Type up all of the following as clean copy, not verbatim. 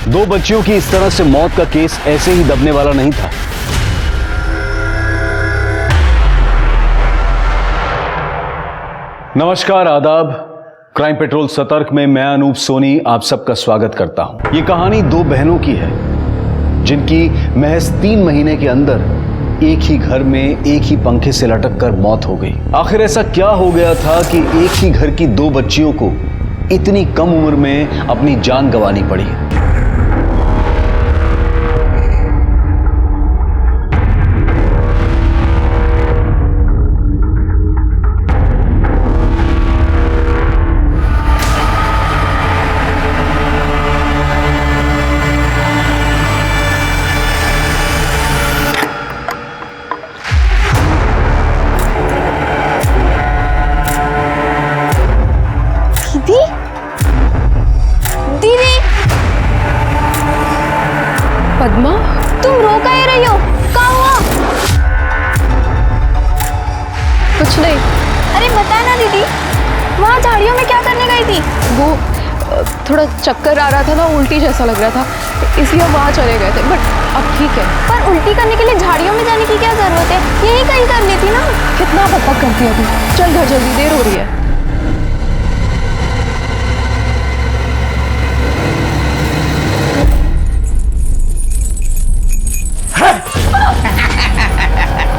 दो बच्चियों की इस तरह से मौत का केस ऐसे ही दबने वाला नहीं था। नमस्कार, आदाब। क्राइम पेट्रोल सतर्क में मैं अनूप सोनी आप सबका स्वागत करता हूं। यह कहानी दो बहनों की है जिनकी महज 3 महीने के अंदर एक ही घर में एक ही पंखे से लटक कर मौत हो गई। आखिर ऐसा क्या हो गया था कि एक ही घर की दो बच्चियों को इतनी कम उम्र में अपनी जान गंवानी पड़ी। पद्मा, तुम रो काहे रही हो? क्या हुआ? कुछ नहीं। अरे बता ना दीदी, वहाँ झाड़ियों में क्या करने गई थी? वो थोड़ा चक्कर आ रहा था ना, उल्टी जैसा लग रहा था, इसलिए वहाँ चले गए थे। बट अब ठीक है। पर उल्टी करने के लिए झाड़ियों में जाने की क्या जरूरत है? यही कहीं कर लेती ना। कितना बकबक करती है अभी। चल घर जल्दी, देर हो रही है।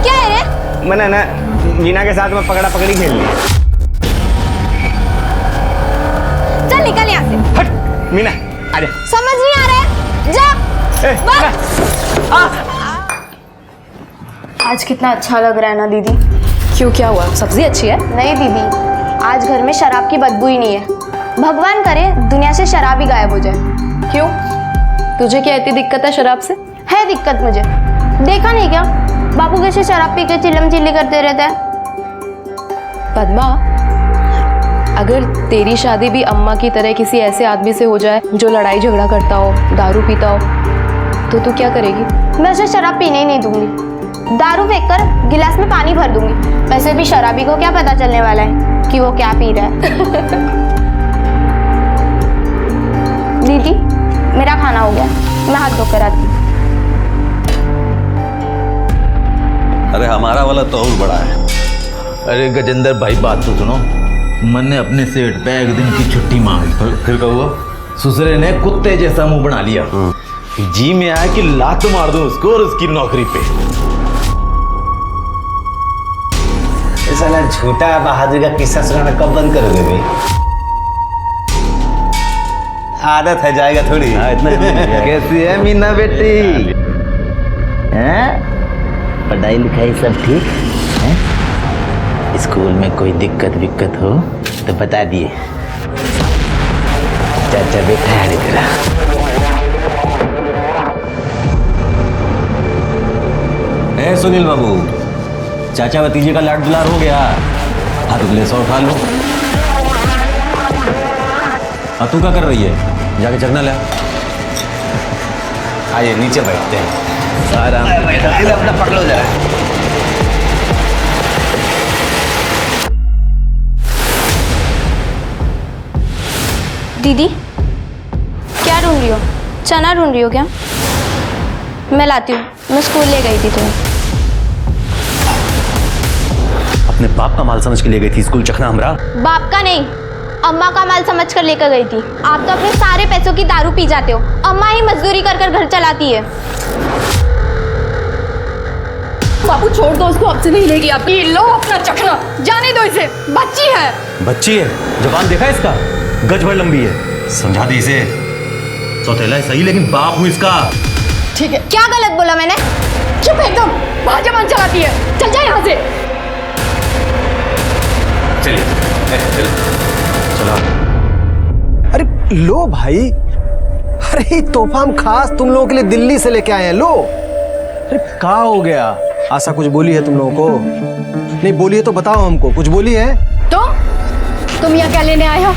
क्या है रे? मैंने ना मीना के साथ में पकड़ा पकड़ी खेल ली। चल निकल यहाँ से। हट मीना, आजा। समझ नहीं आ रहा है? जा। आज कितना अच्छा लग रहा है ना दीदी। क्यों, क्या हुआ? सब्जी अच्छी है? नहीं दीदी, आज घर में शराब की बदबू ही नहीं है। भगवान करे दुनिया से शराब ही गायब हो जाए। क्यों, तुझे क्या इतनी दिक्कत है शराब से? है दिक्कत मुझे। देखा नहीं क्या, बापू कैसे शराब पी के चिल्लम चिल्ली करते रहता है। पद्मा, अगर तेरी शादी भी अम्मा की तरह किसी ऐसे आदमी से हो जाए जो लड़ाई झगड़ा करता हो, दारू पीता हो, तो तू क्या करेगी? मैं उसे शराब पीने ही नहीं दूंगी। दारू फेंक कर गिलास में पानी भर दूंगी। वैसे भी शराबी को क्या पता चलने वाला है कि वो क्या पी रहा है। दीदी, मेरा खाना हो गया, मैं हाथ धोकर आती हूँ। अरे हमारा वाला तो और बड़ा है। अरे गजेंद्र भाई, बात तो सुनो। मैंने अपने सेठ पे एक दिन की छुट्टी मांगी, फिर क्या हुआ? ससुरे ने कुत्ते जैसा मुंह बना लिया। जी में आया कि लात मार दूं उसको और उसकी नौकरी पे। साला झूठा बहादुर का किस्सा सुनाना कब बंद करोगे भाई? आदत है, जाएगा थोड़ी। कैसी है मीना बेटी? हैं? पढ़ाई लिखाई सब ठीक है? स्कूल में कोई दिक्कत विक्कत हो तो बता दिए। चाचा बेटा है तेरा। ए सुनील बाबू, चाचा भतीजे का लाड दुलार हो गया। हाथ उगले 100 उठा लो। अब तू क्या कर रही है? जाके चखना ले। आइए नीचे बैठते हैं। आराम से अपना पकड़ो जरा। दीदी, क्या ढूंढ रही हो? चना ढूंढ रही हो क्या? मैं लाती हूँ। मैं स्कूल ले गई थी तुम्हें। अपने बाप का माल समझ के ले गई थी स्कूल चखना हमरा? बाप का नहीं, अम्मा का माल समझ कर लेकर गई थी। आप तो अपने सारे पैसों की दारू पी जाते हो। अम्मा ही मजदूरी कर कर घर चलाती है। बाबू छोड़ दो उसको, अब से नहीं लेगी आपकी। लो अपना चखना, जाने दो इसे, बच्ची है। बच्ची है? जबान देखा इसका? गज भर लंबी है। समझा दी इसे। सौतेला है सही, लेकिन बाप हूं इसका। ठीक है। क्या गलत बोला मैंने? चुप एकदम, वहां जबान चलाती है। चल जा यहाँ से। चलिए चला। अरे लो भाई, अरे तोहफा हम खास तुम लोगों के लिए दिल्ली से लेके आए हैं। लो। अरे क्या हो गया? आशा कुछ बोली है तुम लोगों को? नहीं बोली है तो बताओ हमको। कुछ बोली है? तो तुम यहाँ क्या लेने आए हो?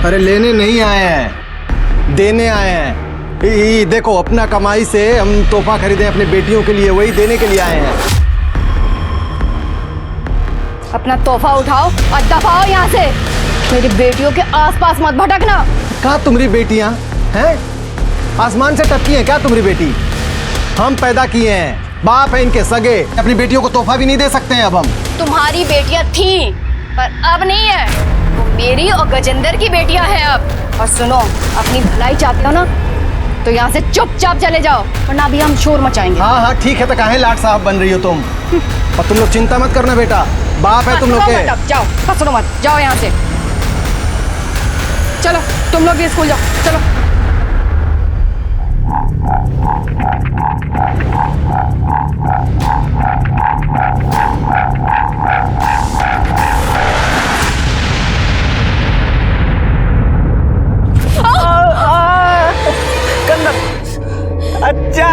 अरे लेने नहीं आए हैं, देने आए हैं। ये देखो, अपना कमाई से हम तोहफा खरीदे अपने बेटियों के लिए, वही देने के लिए आए हैं। अपना तोहफा उठाओ और दफाओ यहाँ से। मेरी बेटियों के आसपास मत भटकना। कहाँ तुम्हारी बेटियां हैं? आसमान से टपकी है क्या तुम्हारी बेटी? हम पैदा किए हैं, बाप है इनके सगे, अपनी बेटियों को तोहफा भी नहीं दे सकते हैं अब हम। तुम्हारी बेटियां थी पर अब नहीं है, वो मेरी और गजेंद्र की बेटियां हैं अब। और सुनो, अपनी भलाई चाहते हो ना तो यहाँ से चुपचाप चले जाओ, वरना अभी हम शोर मचाएंगे। हाँ हाँ ठीक है, तो काहे लाट साहब बन रही हो तुम? और तुम लोग चिंता मत करना बेटा, बाप है तुम लोग के। जाओ, फंसो मत, जाओ यहाँ से। चलो तुम लोग भी स्कूल जाओ, चलो। अच्छा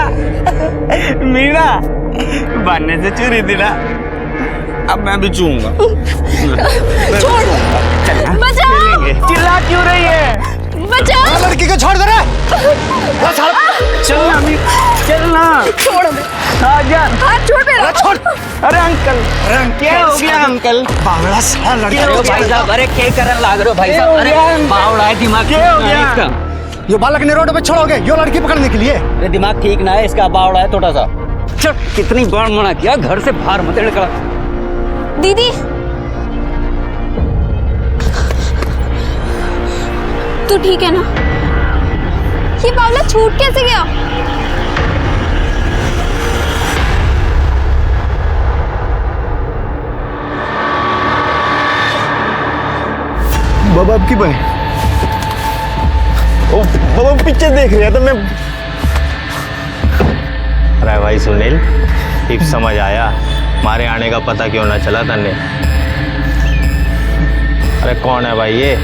मीना बनने से चुरी थी ना, अब मैं भी चूंगा। बचाओ! चिल्ला क्यों रही है? बचाओ! लड़की को छोड़ दे रहा। चलना मी, चलना। छोड़ दे, आजा। हाथ छोड़ मेरा। छोड़। अरे अंकल, क्या हो गया अंकल? बावड़ा साला लड़का। क्या हो भाई गया? साहब, अरे क्या करने लाग रहे हो भाई क्या साहब? हो अरे गया? बावड़ा है, दिमाग क्या हो ठीक ना है गया? इसका। ये बालक ने रोड पे छोड़ोगे यो लड़की पकड़ने के लिए? अरे दिमाग ठीक ना है इसका, बावड़ा है थोड़ा सा। चल, कितनी बार मना किया, घर से बाहर मत निकला। दीदी, तू ठीक है ना? ये बावला छूट कैसे गया? बाबा आपकी भाई, ओ बाबा पीछे देख रहा था मैं। अरे भाई सुनील, ठीक समझ आया, हमारे आने का पता क्यों ना चला तन्ने? अरे कौन है भाई ये?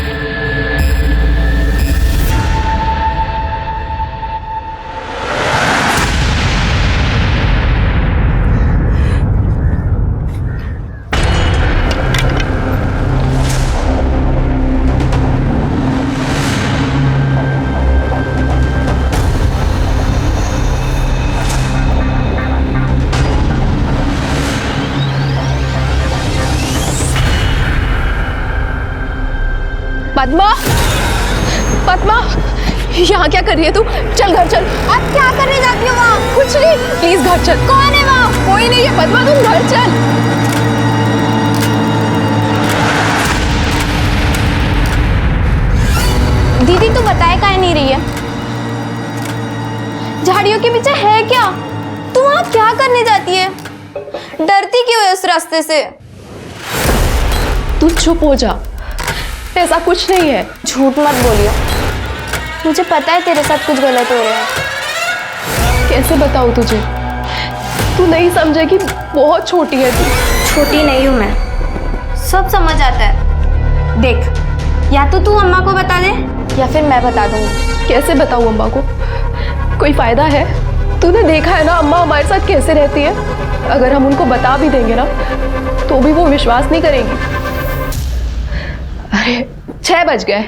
पद्मा, पद्मा, यहाँ क्या कर रही है तू? चल घर चल। आप क्या करने जाती हो वहाँ? कुछ नहीं, प्लीज घर चल। कौन है वहाँ? कोई नहीं है पद्मा, तुम घर चल। दीदी तू बताए काहे नहीं रही है? झाड़ियों के पीछे है क्या? तू वहाँ क्या करने जाती है? डरती क्यों है उस रास्ते से? तू चुप हो जा, ऐसा कुछ नहीं है। झूठ मत बोलियो, मुझे पता है तेरे साथ कुछ गलत हो रहा है। कैसे बताऊँ तुझे? तू नहीं समझेगी, बहुत छोटी है तू। छोटी नहीं हूँ मैं, सब समझ आता है। देख, या तो तू अम्मा को बता दे या फिर मैं बता दूंगी। कैसे बताऊँ अम्मा को? कोई फायदा है? तूने देखा है ना अम्मा हमारे साथ कैसे रहती है। अगर हम उनको बता भी देंगे ना तो भी वो विश्वास नहीं करेंगी। अरे 6 बज गए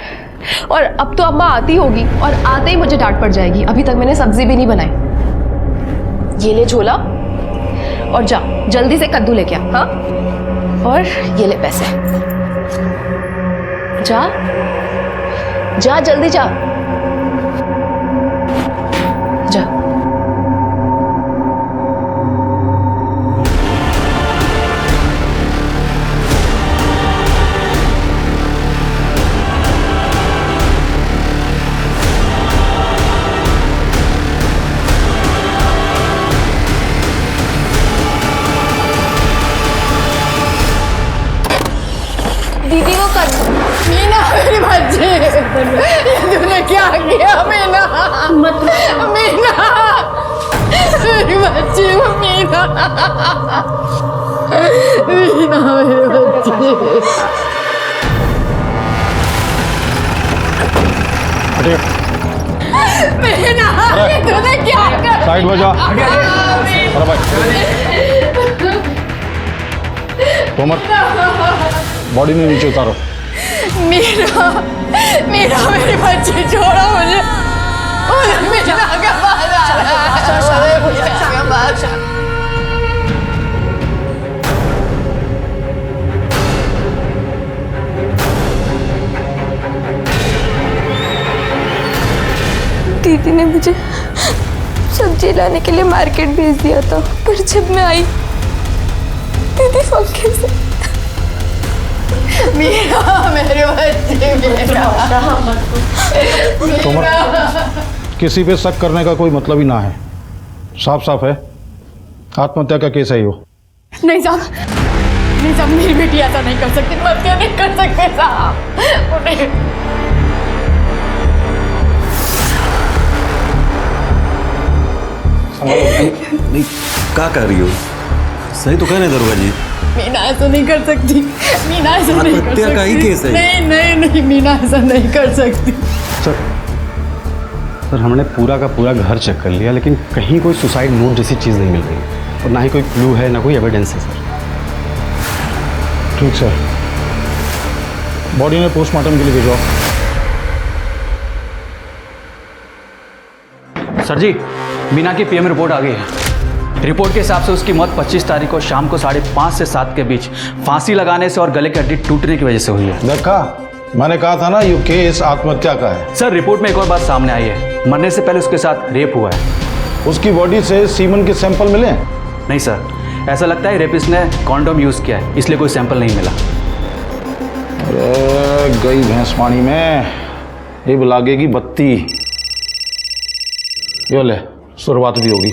और अब तो अम्मा आती होगी और आते ही मुझे डांट पड़ जाएगी। अभी तक मैंने सब्जी भी नहीं बनाई। ये ले झोला और जा जल्दी से कद्दू लेके आ। हाँ, और ये ले पैसे। जा जा, जल्दी जा जा। दीदी वो कर मीना, मेरी बच्ची, ये तूने क्या किया? मीना मत, मीना मेरी बच्ची, मीना, मीना मेरी बच्ची। मीना, ये तूने क्या कर? साइड में जा। अरे भाई तोमर, बॉडी में नीचे उतारो। मीना, मीना मेरी बच्ची, छोड़ो मुझे। मीना का बाल आ रहा है, मीना का बाल। दीदी ने मुझे सब्जी लाने के लिए मार्केट भेज दिया था, पर जब मैं आई दीदी पंखे से मेरे बच्चे किसी पे शक करने का कोई मतलब ही ना है। साफ साफ है आत्महत्या का केस है ये। नहीं साहब, मेरी बेटी ऐसा नहीं कर सकती, मत नहीं कर सकते साहब। नहीं क्या कर रही हो? सही तो कहने दरोगा जी। मीना ऐसा नहीं कर सकती, मीना ऐसा नहीं कर आत्महत्या का ही केस है। नहीं, मीना ऐसा नहीं कर सकती। सर हमने पूरा का पूरा घर चेक कर लिया, लेकिन कहीं कोई सुसाइड नोट जैसी चीज़ नहीं मिल रही, और ना ही कोई क्लू है, ना कोई एविडेंस है सर। ठीक सर, बॉडी ने पोस्टमार्टम के लिए भेजो। सर जी, मीना की पीएम रिपोर्ट आ गई है। रिपोर्ट के हिसाब से उसकी मौत 25 तारीख को शाम को 5:30 से 7 के बीच फांसी लगाने से और गले की हड्डी टूटने की वजह से हुई है। देखा, मैंने कहा था ना ये केस आत्महत्या का है। सर रिपोर्ट में एक और बात सामने आई है, मरने से पहले उसके साथ रेप हुआ है। उसकी बॉडी से सीमन के सैंपल मिले? नहीं सर, ऐसा लगता है रेपिस्ट ने कॉन्डोम यूज किया है, इसलिए कोई सैंपल नहीं मिला। अरे गई भैंस पानी में, अब लागेगी बत्ती। यो ले, शुरुआत भी होगी।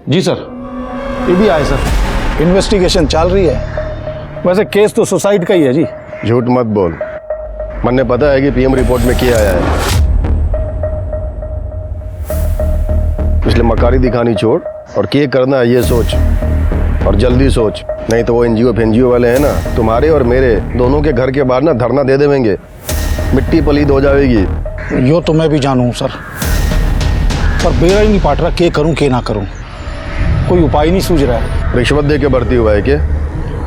जी सर, ये भी आए सर, इन्वेस्टिगेशन चल रही है। वैसे केस तो सुसाइड का ही है जी। झूठ मत बोल, मन्ने पता है कि पीएम रिपोर्ट में क्या आया है, इसलिए मकारी दिखानी छोड़ और क्या करना है ये सोच, और जल्दी सोच, नहीं तो वो एनजीओ वाले हैं ना, तुम्हारे और मेरे दोनों के घर के बाहर ना धरना दे देंगे, मिट्टी पलीद हो जाएगी। यो तो मैं भी जानूँ सर, पर बेरा ही नहीं पाट रहा, के करूँ के ना करूँ, कोई उपाय नहीं सूझ रहा है। रिश्वत दे के भर्ती हुआ है, के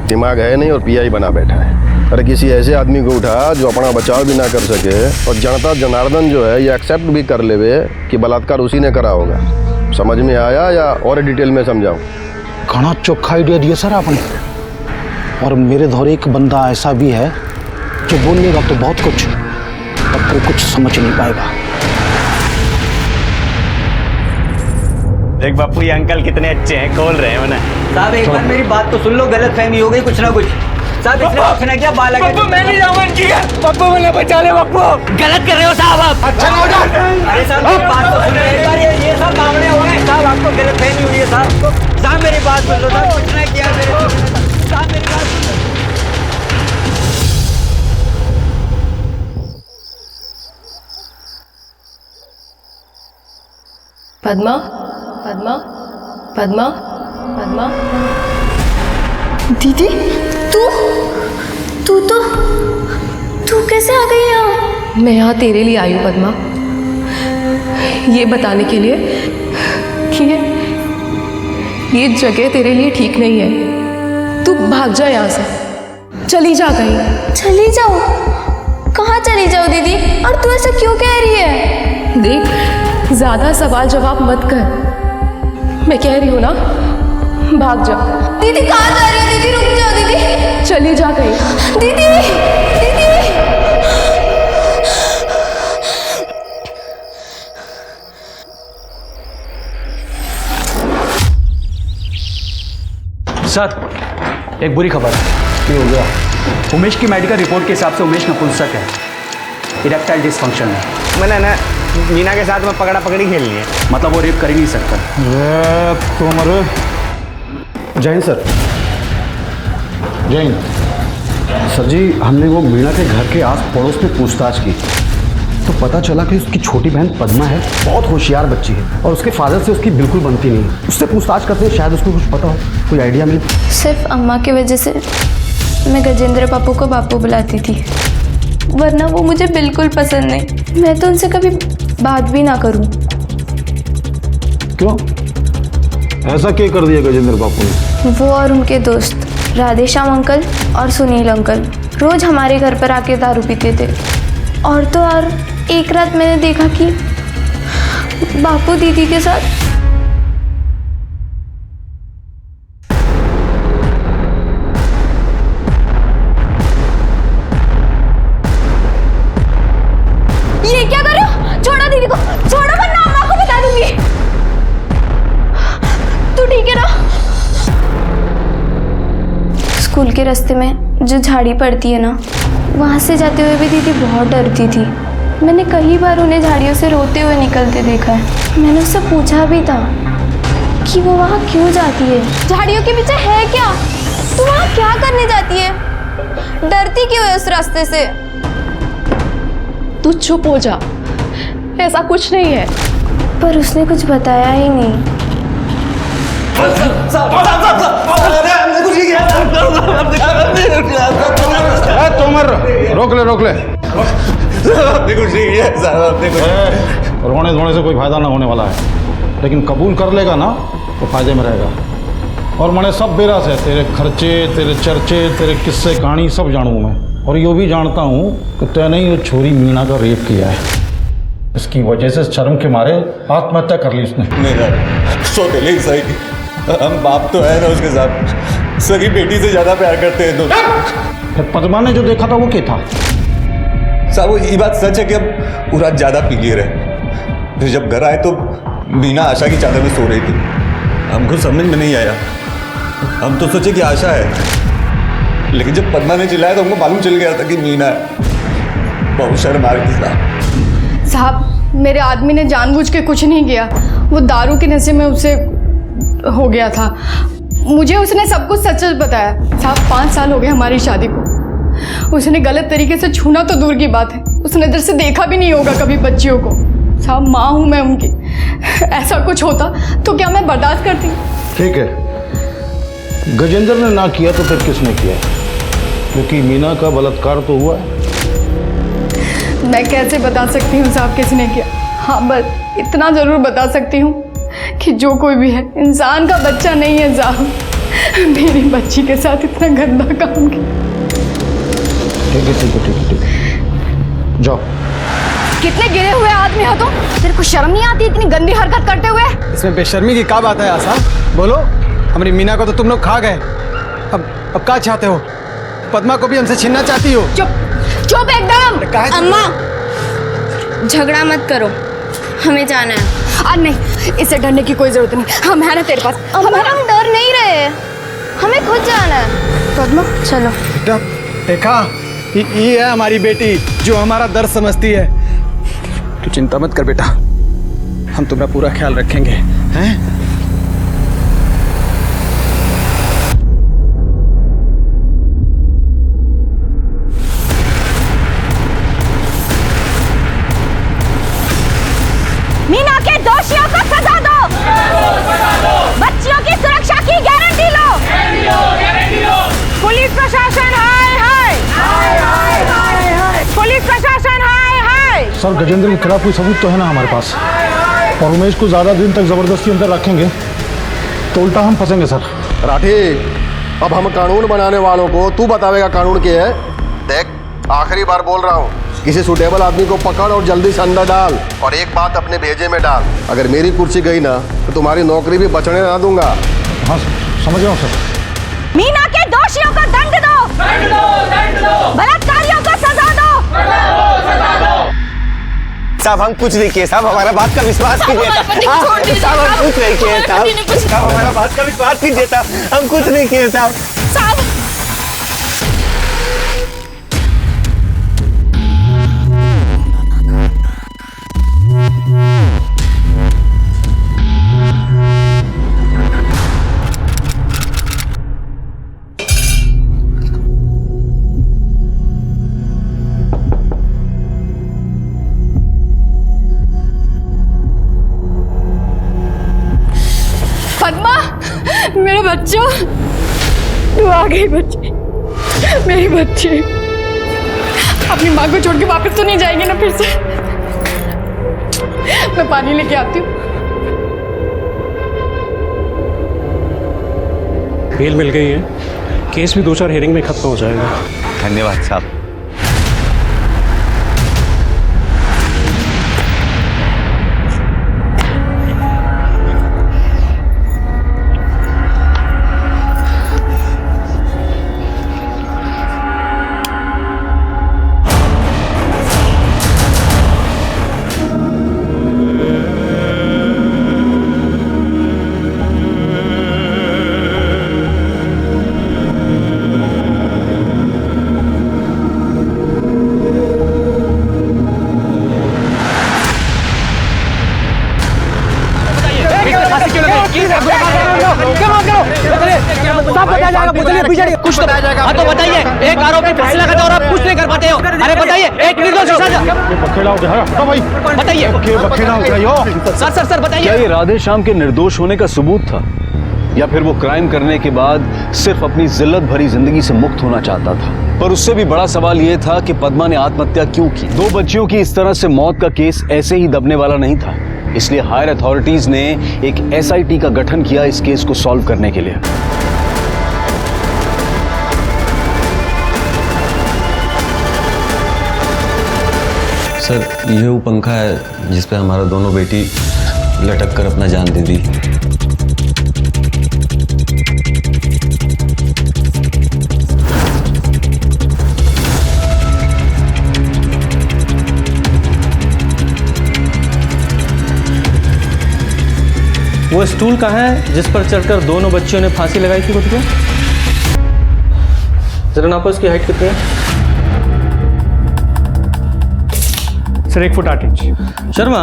दिमाग है नहीं और पीआई बना बैठा है। अरे किसी ऐसे आदमी को उठा जो अपना बचाव भी ना कर सके, और जनता जनार्दन जो है ये एक्सेप्ट भी कर लेवे कि बलात्कार उसी ने करा होगा। समझ में आया या और डिटेल में समझाऊं? घना चोखा आइडिया दिया सर आपने, और मेरे दौरे एक बंदा ऐसा भी है जो बोलेगा तो बहुत कुछ, और कोई कुछ समझ नहीं पाएगा। देख बापू, ये अंकल कितने अच्छे हैं, खोल रहे हैं उन्हें। साहब एक बार मेरी बात तो सुन लो, गलत फहमी हो गई कुछ ना कुछ। साहब इसने कुछ ना किया, बालक है। मैं नहीं जाऊंगा इनकी, पप्पू मुझे बचा ले। पप्पू गलत कर रहे हो साहब आप। अच्छा अरे साहब मेरी बात तो सुनो एक बार, ये सब मामले हो गए साहब, आपको गलत फहमी हुई है साहब। साहब मेरी बात सुन लो साहब, कुछ ना किया मेरे साहब, मेरी बात सुन लो। पद्मा पद्मा पद्मा पद्मा दीदी, तू कैसे आ गई यहाँ? मैं यहाँ तेरे लिए आई हूँ पद्मा, ये बताने के लिए कि ये जगह तेरे लिए ठीक नहीं है। तू भाग जा यहाँ से, चली जा कहीं। चली जाओ? कहाँ चली जाओ दीदी? और तू ऐसा क्यों कह रही है? देख, ज्यादा सवाल जवाब मत कर, मैं कह रही हूँ ना, भाग जा। दीदी कहाँ जा रही है? दीदी रुक जाओ दीदी, चली जा कहीं। दीदी दीदी सर एक बुरी खबर है। क्या हो गया? उमेश की मेडिकल रिपोर्ट के हिसाब से उमेश नपुंसक है, इरेक्टाइल डिसफंक्शन है। मैंने ना मीना के साथ में पकड़ा पकड़ी खेलनी है, मतलब वो रेप कर ही नहीं सकता। तुम्हारे जय हिंद सर। जय हिंद। सर जी, हमने वो मीना के घर के आस पड़ोस में पूछताछ की, तो पता चला कि उसकी छोटी बहन पद्मा है, बहुत होशियार बच्ची है, और उसके फादर से उसकी बिल्कुल बनती नहीं है। उससे पूछताछ करते हैं, शायद उसको कुछ पता हो, कोई आइडिया मिले। सिर्फ अम्मा की वजह से मैं गजेंद्र पापू को बापू बुलाती थी, वरना वो मुझे बिल्कुल पसंद नहीं। मैं तो उनसे कभी बात भी ना करूं। क्यों? ऐसा क्या कर दिया गजेंद्र बापू ने? वो और उनके दोस्त राधेश्याम अंकल और सुनील अंकल रोज हमारे घर पर आके दारू पीते थे। और तो और एक रात मैंने देखा कि बापू दीदी के साथ। ये क्या कर रहे हो? छोड़ो दीदी को। के रास्ते में जो झाड़ी पड़ती है ना, वहाँ से जाते हुए भी दीदी बहुत डरती थी। मैंने कई बार उन्हें झाड़ियों से रोते हुए निकलते देखा है। मैंने उससे पूछा भी था कि वो वहाँ क्यों जाती है। झाड़ियों के पीछे है क्या? तू वहाँ क्या करने जाती है? डरती क्यों है उस रास्ते से? तू चुप हो जा, ऐसा कुछ नहीं है। पर उसने कुछ बताया ही नहीं। तोमर, रोक ले। रोने धोने से कोई फायदा ना होने वाला है, लेकिन कबूल कर लेगा ना तो फायदे में रहेगा। और मैंने सब बेरा से तेरे खर्चे, तेरे चर्चे, तेरे किस्से कहानी सब जानूँ मैं। और ये भी जानता हूँ कि तैने ही वो छोरी मीना का रेप किया है। इसकी वजह से शर्म के मारे आत्महत्या कर ली उसने। मेरा सौतेले ही सही, हम बाप तो है ना उसके साथ, सगी बेटी से ज्यादा प्यार करते हैं दोनों। फिर पद्मा ने जो देखा था वो क्या था? साहब वो ये बात सच है कि अब वो रात ज्यादा पी लिए रहे। फिर जब घर आए तो मीना आशा की चादर में सो रही थी। हमको समझ में नहीं आया, हम तो सोचे कि आशा है, लेकिन जब पद्मा ने चिल्लाया तो हमको मालूम चल गया था कि मीना है। बहुत शर्म आ रही थी साहब, मेरे आदमी ने जानबूझ के कुछ नहीं किया, वो दारू के नशे में उसे हो गया था। मुझे उसने सब कुछ सच सच बताया। साहब 5 साल हो गए हमारी शादी को। उसने गलत तरीके से छूना तो दूर की बात है, उसने इधर से देखा भी नहीं होगा कभी बच्चियों को। साहब माँ हूँ मैं उनकी, ऐसा कुछ होता तो क्या मैं बर्दाश्त करती? ठीक है, गजेंद्र ने ना किया तो फिर किसने किया? क्योंकि मीना का बलात्कार तो हुआ है। मैं कैसे बता सकती हूँ साहब किसने किया? हाँ बस इतना ज़रूर बता सकती हूँ कि जो कोई भी है इंसान का बच्चा नहीं है साहब। मेरी बच्ची के साथ इतना गंदा काम किया। ठीक है, जाओ। कितने गिरे हुए आदमी हो तुम? तेरे को शर्म नहीं आती इतनी गंदी हरकत करते हुए? इसमें बेशर्मी की क्या बात है आशा? बोलो, हमारी मीना को तो तुम लोग खा गए, अब क्या चाहते हो? पद्मा को भी हमसे छीनना चाहती हो? चुप एकदम। अम्मा, झगड़ा मत करो, हमें जाना है। नहीं, इससे डरने की कोई जरूरत नहीं, हम है ना तेरे पास। हम डर नहीं रहे, हमें खुद जाना है। पद्मा चलो। बेटा देखा, ये है हमारी बेटी जो हमारा दर्द समझती है। तू चिंता मत कर बेटा, हम तुम्हारा पूरा ख्याल रखेंगे, हैं? मीना के दोषियों को सजा दो, बच्चियों की सुरक्षा की गारंटी लो। पुलिस प्रशासन हाय हाय, पुलिस प्रशासन हाय हाय। सर, गजेंद्र के खिलाफ कोई सबूत तो है ना हमारे पास, और उमेश को ज्यादा दिन तक जबरदस्ती अंदर रखेंगे तो उल्टा हम फंसेंगे सर। राठी, अब हम कानून बनाने वालों को तू बतावेगा कानून क्या है। देख, आखिरी बार बोल रहा हूँ, किसी सुटेबल आदमी को पकड़ और जल्दी से अंदर डाल, और एक बात अपने भेजे में डाल, अगर मेरी कुर्सी गई ना तो तुम्हारी नौकरी भी बचने ना दूंगा। हाँ समझ रहा हूँ सर। मीना के दोषियों को दंड दो, बलात्कारियों को सजा दो। साहब हम कुछ नहीं किए साहब, हमारा बात का विश्वास कीजिए साहब, हम कुछ नहीं किए साहब, हमारा बात का विश्वास कीजिए साहब, हम कुछ नहीं किए साहब। पद्मा, मेरा बच्चा, तू आ गई बच्ची, मेरी बच्ची। अपनी माँ को छोड़ के वापस तो नहीं जाएगी ना फिर से? मैं पानी लेके आती हूँ। बेल मिल गई है, केस भी 2-4 हेयरिंग में खत्म हो जाएगा। धन्यवाद साहब। सब बताया जाएगा, पूछिए पीछे कुछ तो बताया जाएगा। हाँ तो बताइए, एक आरोपी फांसी लगाता है और आप कुछ नहीं कर पाते हो। अरे बताइए, एक निर्दोष बताइए। सर बताइए। क्या ये राधे श्याम के निर्दोष होने का सबूत था, या फिर वो क्राइम करने के बाद सिर्फ अपनी जिल्लत भरी जिंदगी से मुक्त होना चाहता था? पर उससे भी बड़ा सवाल यह था कि पद्मा ने आत्महत्या क्यों की। 2 बच्चियों की इस तरह से मौत का केस ऐसे ही दबने वाला नहीं था, इसलिए हायर अथॉरिटीज ने एक SIT का गठन किया इस केस को सॉल्व करने के लिए। सर, ये वो पंखा है जिस पे हमारा दोनों बेटी लटक कर अपना जान दे दी। वो स्टूल कहाँ है जिस पर चढ़कर दोनों बच्चियों ने फांसी लगाई थी खुद को? जरा नापो, उसकी हाइट कितनी है? Sir 1 foot 8 inch. शर्मा,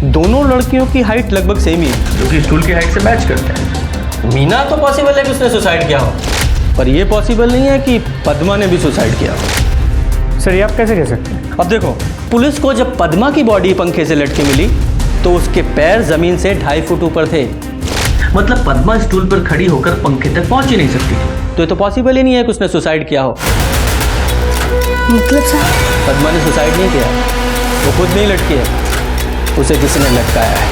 दोनों लड़कियों की हाइट लगभग सेम ही है, जो कि स्टूल की हाइट से मैच करते हैं। मीना तो पॉसिबल है कि उसने सुसाइड किया हो, पर यह पॉसिबल नहीं है कि पद्मा ने भी सुसाइड किया हो। सर ये आप कैसे कह सकते हैं? अब देखो, पुलिस को जब पद्मा की बॉडी पंखे से लटकी मिली तो उसके पैर जमीन से 2.5 फुट ऊपर थे। मतलब पद्मा स्टूल पर खड़ी होकर पंखे तक पहुंच ही नहीं सकती थी। तो ये तो पॉसिबल ही नहीं है कि उसने सुसाइड किया हो। मतलब सर? पद्मा ने सुसाइड नहीं किया, वो खुद नहीं लटकी है, उसे किसी ने लटकाया है।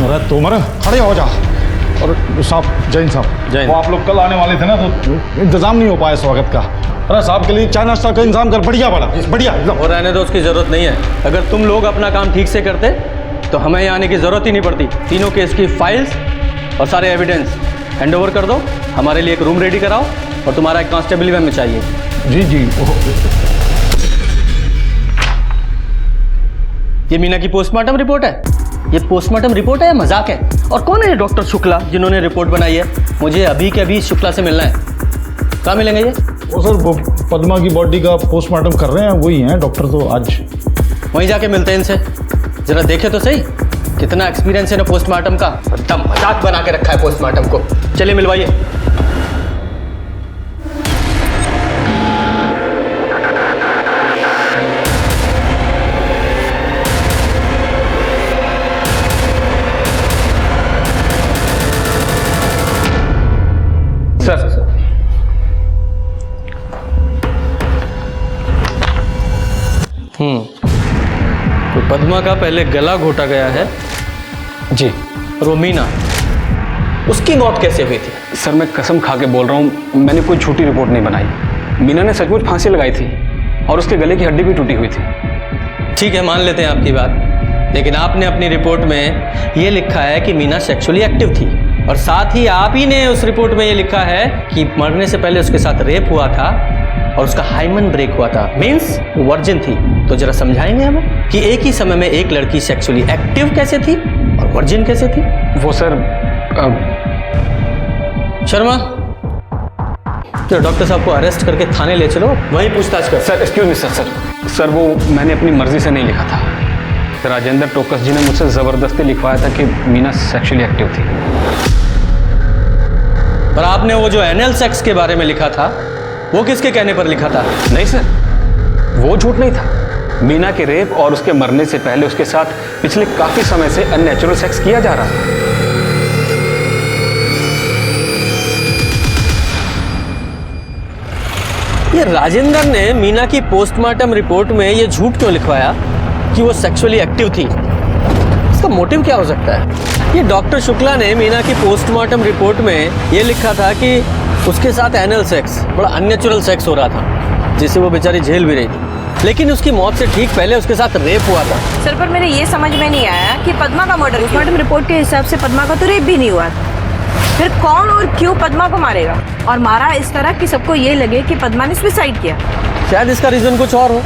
अरे तोमर, खड़े हो जा। और साहब, जैन साहब, वो आप लोग कल आने वाले थे ना, तो इंतजाम नहीं हो पाया स्वागत का। अरे साहब के लिए चाय नाश्ता का इंतजाम कर, बढ़िया बड़ा बढ़िया एकदम। और रहने दो, उसकी जरूरत नहीं है। अगर तुम लोग अपना काम ठीक से करते तो हमें यहाँ आने की जरूरत ही नहीं पड़ती। तीनों केस की फाइल्स और सारे एविडेंस हैंड ओवर कर दो, हमारे लिए एक रूम रेडी कराओ, और तुम्हारा एक कांस्टेबल भी हमें चाहिए। जी जी। ये मीना की पोस्टमार्टम रिपोर्ट है। ये पोस्टमार्टम रिपोर्ट है या मजाक है? और कौन है ये डॉक्टर शुक्ला जिन्होंने रिपोर्ट बनाई है? मुझे अभी के अभी शुक्ला से मिलना है। कहाँ मिलेंगे ये? वो सर, वो पद्मा की बॉडी का पोस्टमार्टम कर रहे हैं, वही हैं डॉक्टर। तो आज वहीं जाके मिलते हैं इनसे। जरा देखे तो सही, कितना एक्सपीरियंस है ना पोस्टमार्टम का। एकदम मजाक बना के रखा है पोस्टमार्टम को। चलिए मिलवाइए। सर तो पद्मा का पहले गला घोटा गया है जी। और वो मीना, उसकी मौत कैसे हुई थी? सर मैं कसम खा के बोल रहा हूँ, मैंने कोई झूठी रिपोर्ट नहीं बनाई। मीना ने सचमुच फांसी लगाई थी और उसके गले की हड्डी भी टूटी हुई थी। ठीक है, मान लेते हैं आपकी बात, लेकिन आपने अपनी रिपोर्ट में ये लिखा है कि मीना सेक्सुअली एक्टिव थी, और साथ ही आप ही ने उस रिपोर्ट में ये लिखा है कि मरने से पहले उसके साथ रेप हुआ था और उसका हाइमन ब्रेक हुआ था, मीन्स वो वर्जिन थी। तो जरा समझाएंगे हमें कि एक ही समय में एक लड़की सेक्सुअली एक्टिव कैसे थी और वर्जिन कैसे थी? वो सर शर्मा, तो डॉक्टर साहब को अरेस्ट करके थाने ले चलो, वहीं पूछताछ कर। सर एक्सक्यूज मी सर वो मैंने अपनी मर्जी से नहीं लिखा था। राजेंद्र टोकस जी ने मुझसे जबरदस्ती लिखवाया था कि मीना सेक्सुअली एक्टिव थी। पर आपने वो जो एनल सेक्स के बारे में लिखा था, वो किसके कहने पर लिखा था? नहीं सर, वो झूठ नहीं था। मीना के रेप और उसके मरने से पहले उसके साथ पिछले काफी समय से अननेचुरल सेक्स किया जा रहा था। ये राजेंद्र ने मीना की पोस्टमार्टम रिपोर्ट में ये झूठ क्यों लिखवाया कि वो सेक्सुअली एक्टिव थी? इसका मोटिव क्या हो सकता है? ये डॉक्टर शुक्ला ने मीना की पोस्टमार्टम रिपोर्ट में ये लिखा था कि उसके साथ एनल सेक्स, बड़ा अननेचुरल सेक्स हो रहा था, जिसे वो बेचारी झेल भी रही थी। लेकिन उसकी मौत से ठीक पहले उसके साथ रेप हुआ था। सर पर मेरे ये समझ में नहीं आया कि पद्मा का मर्डर, पोस्टमार्टम रिपोर्ट के हिसाब से पद्मा का तो रेप भी नहीं हुआ था। फिर कौन और क्यों पद्मा को मारेगा, और मारा इस तरह कि सबको ये लगे कि पद्मा ने सुसाइड किया? शायद इसका रीजन कुछ और हो।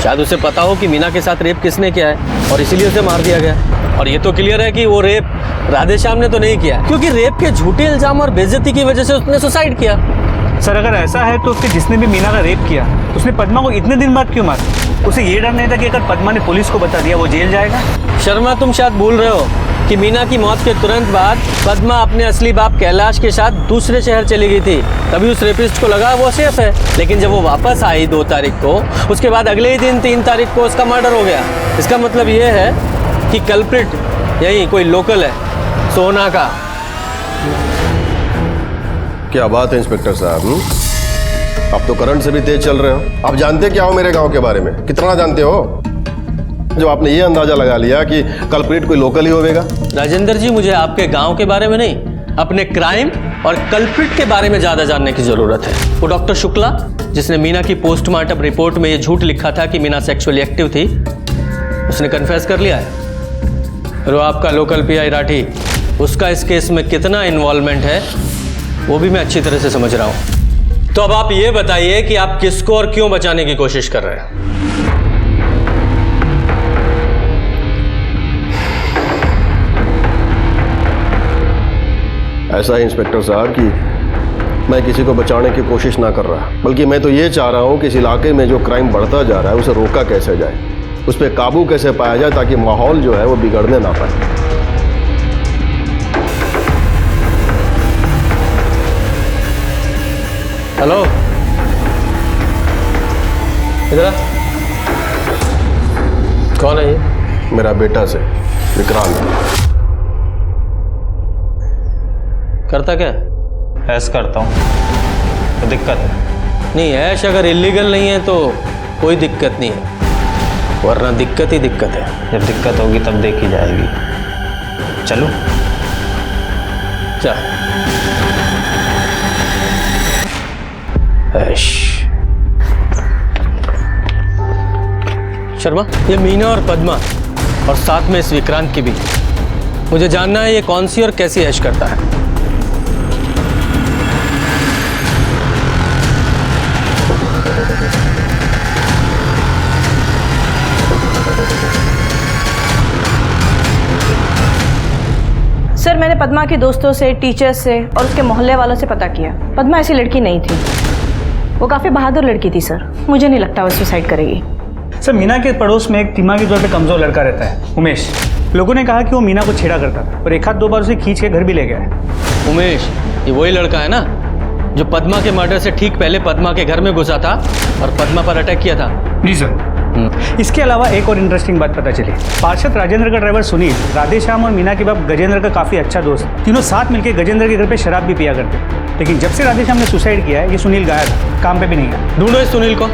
शायद उसे पता हो कि मीना के साथ रेप किसने किया है और इसीलिए उसे मार दिया गया। और ये तो क्लियर है कि वो रेप राधेश्याम ने तो नहीं किया, क्योंकि रेप के झूठे इल्जाम और बेइज्जती की वजह से उसने सुसाइड किया। सर अगर ऐसा है तो उसके जिसने भी मीना का रेप किया उसने पद्मा को इतने दिन बाद क्यों मारा? उसे ये डर नहीं था कि अगर पद्मा ने पुलिस को बता दिया वो जेल जाएगा? शर्मा, तुम शायद भूल रहे हो कि मीना की मौत के तुरंत बाद पद्मा अपने असली बाप कैलाश के साथ दूसरे शहर चली गई थी। तभी उस रेपिस्ट को लगा वो सेफ है, लेकिन जब वो वापस आई 2 तारीख को, उसके बाद अगले ही दिन 3 तारीख को उसका मर्डर हो गया। इसका मतलब ये है कि कल्प्रिट यही कोई लोकल है, सोना का। क्या बात है इंस्पेक्टर साहब, आप तो करंट से भी तेज चल रहे हो। आप जानते क्या हो मेरे गांव के बारे में? कितना जानते हो जो आपने ये अंदाजा लगा लिया कि कल्प्रिट कोई लोकल ही होगा? राजेंद्र जी, मुझे आपके गांव के बारे में नहीं, अपने क्राइम और कल्प्रिट के बारे में ज्यादा जानने की जरूरत है। वो डॉक्टर शुक्ला जिसने मीना की पोस्टमार्टम रिपोर्ट में ये झूठ लिखा था कि मीना सेक्सुअली एक्टिव थी, उसने कन्फेस कर लिया है। और वो आपका लोकल पीआई राठी, उसका इस केस में कितना इन्वॉल्वमेंट है वो भी मैं अच्छी तरह से समझ रहा हूं। तो अब आप ये बताइए कि आप किसको और क्यों बचाने की कोशिश कर रहे हैं? ऐसा है इंस्पेक्टर साहब कि मैं किसी को बचाने की कोशिश ना कर रहा, बल्कि मैं तो ये चाह रहा हूँ कि इस इलाके में जो क्राइम बढ़ता जा रहा है उसे रोका कैसे जाए, उस पर काबू कैसे पाया जाए ताकि माहौल जो है वो बिगड़ने ना पाए। हेलो, इधर कौन है ये? मेरा बेटा से विक्रांत। करता क्या? ऐश करता हूँ। तो दिक्कत है? नहीं, ऐश अगर इलीगल नहीं है तो कोई दिक्कत नहीं है, वरना दिक्कत ही दिक्कत है। जब दिक्कत होगी तब देखी जाएगी। चलो चल। ऐश। शर्मा, ये मीना और पद्मा और साथ में इस विक्रांत की भी, मुझे जानना है ये कौन सी और कैसी ऐश करता है। सर, मैंने पद्मा के दोस्तों से, टीचर्स से और उसके मोहल्ले वालों से पता किया। पद्मा ऐसी लड़की नहीं थी, वो काफ़ी बहादुर लड़की थी सर। मुझे नहीं लगता वो सुसाइड करेगी। सर, मीना के पड़ोस में एक दिमागी तौर पे कमजोर लड़का रहता है, उमेश। लोगों ने कहा कि वो मीना को छेड़ा करता था और 1-2 बार उसे खींच के घर भी ले गया है। उमेश, ये वही लड़का है ना जो पद्मा के मर्डर से ठीक पहले पद्मा के घर में घुसा था और पद्मा पर अटैक किया था? जी सर। इसके अलावा एक और इंटरेस्टिंग बात पता चली। पार्षद राजेंद्र का ड्राइवर सुनील, राधेश्याम और मीना के बाप गजेंद्र का काफ़ी अच्छा दोस्त। तीनों साथ मिलकर गजेंद्र के घर पे शराब भी पिया करते। लेकिन जब से राधेश्याम ने सुसाइड किया है ये सुनील गायब है, काम पे भी नहीं है। ढूंढो इस सुनील को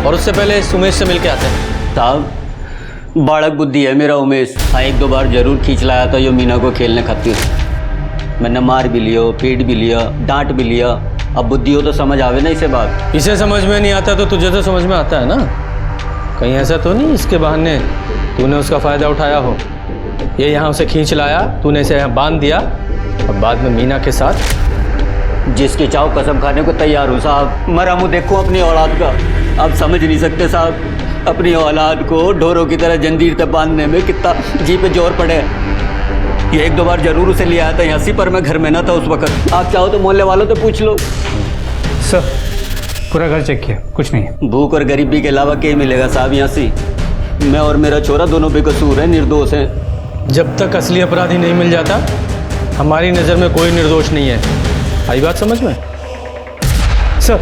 और उससे पहले सुमेश से मिल के आते हैं। साहब, बालक बुद्धि है मेरा उमेश। हाँ, 1-2 बार जरूर खींच लाया था ये मीना को खेलने खातिर। मैंने मार भी लिया, पीट भी लिया, डांट भी लिया। अब बुद्धि हो तो समझ आवे ना इसे बात। इसे समझ में नहीं आता तो तुझे तो समझ में आता है ना? कहीं ऐसा तो नहीं इसके बहाने तूने उसका फ़ायदा उठाया हो? ये यहाँ उसे खींच लाया, तूने इसे यहाँ बांध दिया और बाद में मीना के साथ। जिसकी चाहो कसम खाने को तैयार हूँ साहब। मरा मुँह देखो अपनी औलाद का। आप समझ नहीं सकते साहब, अपनी औलाद को ढोरों की तरह जंजीर तक बांधने में कितना जी पे जोर पड़े। ये 1-2 बार जरूर उसे ले आया था यहाँ से, पर मैं घर में ना था उस वक्त। आप चाहो तो मोहल्ले वालों से पूछ लो। सर, पूरा घर चेक किया, कुछ नहीं है। भूख और गरीबी के अलावा क्या मिलेगा साहब यहाँ से? मैं और मेरा छोरा दोनों बेकसूर हैं, निर्दोष हैं। जब तक असली अपराधी नहीं मिल जाता हमारी नज़र में कोई निर्दोष नहीं है। आई बात समझ में? सर,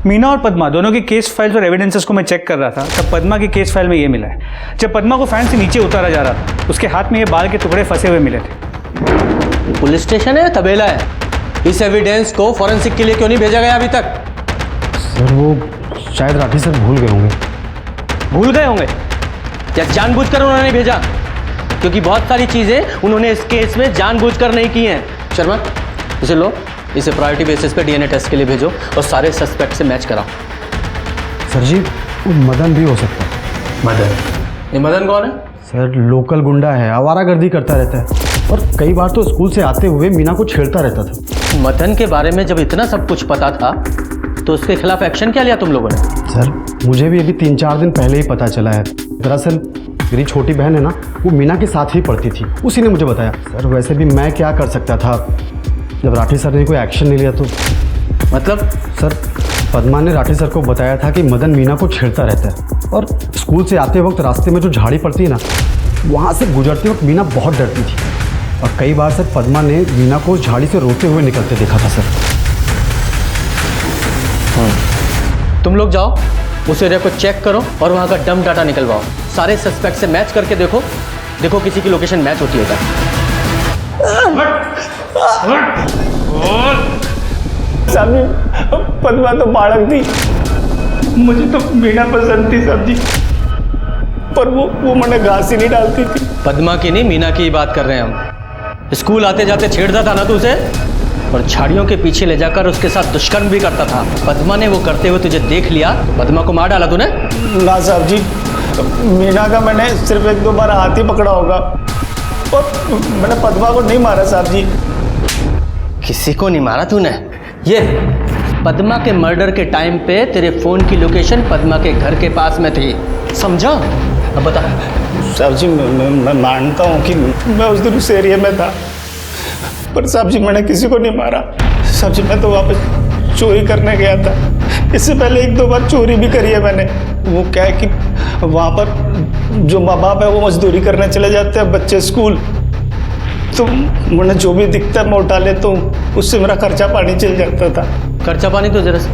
मीना और पद्मा दोनों की केस फाइल्स और एविडेंसेस को मैं चेक कर रहा था, तब पद्मा की केस फाइल में ये मिला है। जब पद्मा को फैन से नीचे उतारा जा रहा था उसके हाथ में ये बाल के टुकड़े फंसे हुए मिले थे। पुलिस स्टेशन है, तबेला है। इस एविडेंस को फॉरेंसिक के लिए क्यों नहीं भेजा गया अभी तक? सर, वो शायद राठी सर भूल गए होंगे। भूल गए होंगे या जानबूझकर उन्होंने नहीं भेजा? क्योंकि बहुत सारी चीज़ें उन्होंने इस केस में जानबूझकर नहीं की हैं। शर्मा, इसे लो, इसे प्रायोरिटी बेसिस पे डीएनए टेस्ट के लिए भेजो और सारे सस्पेक्ट से मैच कराओ। सर जी, वो मदन भी हो सकता है। मदन? ये मदन कौन है? सर, लोकल गुंडा है, आवारागर्दी करता रहता है और कई बार तो स्कूल से आते हुए मीना को छेड़ता रहता था। मदन के बारे में जब इतना सब कुछ पता था तो उसके खिलाफ एक्शन क्या लिया तुम लोगों ने? सर, मुझे भी अभी 3-4 दिन पहले ही पता चला है। दरअसल मेरी छोटी बहन है ना, वो मीना के साथ ही पढ़ती थी, उसी ने मुझे बताया। सर वैसे भी मैं क्या कर सकता था जब राठी सर ने कोई एक्शन नहीं लिया तो। मतलब? सर पद्मा ने राठी सर को बताया था कि मदन मीना को छेड़ता रहता है, और स्कूल से आते वक्त रास्ते में जो झाड़ी पड़ती है ना, वहाँ से गुजरते वक्त मीना बहुत डरती थी, और कई बार सर पद्मा ने मीना को उस झाड़ी से रोते हुए निकलते देखा था सर। तुम लोग जाओ उस एरिया को चेक करो और वहाँ का डम डाटा निकलवाओ, सारे सस्पेक्ट से मैच करके देखो किसी की लोकेशन मैच होती है क्या। साहब जी पद्मा तो बालक थी, मुझे तो मीना पसंद थी साहब जी, पर वो मैंने घास ही नहीं डालती थी। पद्मा की नहीं, मीना की बात कर रहे हैं हम। स्कूल आते जाते छेड़ता था ना तू उसे, और झाड़ियों के पीछे ले जाकर उसके साथ दुष्कर्म भी करता था। पद्मा ने वो करते हुए तुझे देख लिया, पद्मा को मार डाला तूने? ना साहब जी, मीना का मैंने सिर्फ 1-2 बार हाथ ही पकड़ा होगा, और मैंने पद्मा को नहीं मारा साहब जी। किसी को नहीं मारा तूने? ये पद्मा के मर्डर के टाइम पे तेरे फोन की लोकेशन पद्मा के घर के पास में थी, समझा? अब बता। साहब जी मैं मानता हूँ कि मैं उस दिन उस एरिया में था, पर साहब जी मैंने किसी को नहीं मारा। साहब जी मैं तो वापस चोरी करने गया था, इससे पहले 1-2 बार चोरी भी करी है मैंने। वो क्या है कि वहाँ पर जो माँ बाप है वो मजदूरी करने चले जाते हैं, बच्चे स्कूल, तो मैंने जो भी दिखता है मैं उठा लेता हूँ, उससे मेरा खर्चा पानी चल जाता था। खर्चा पानी तो जरा साहब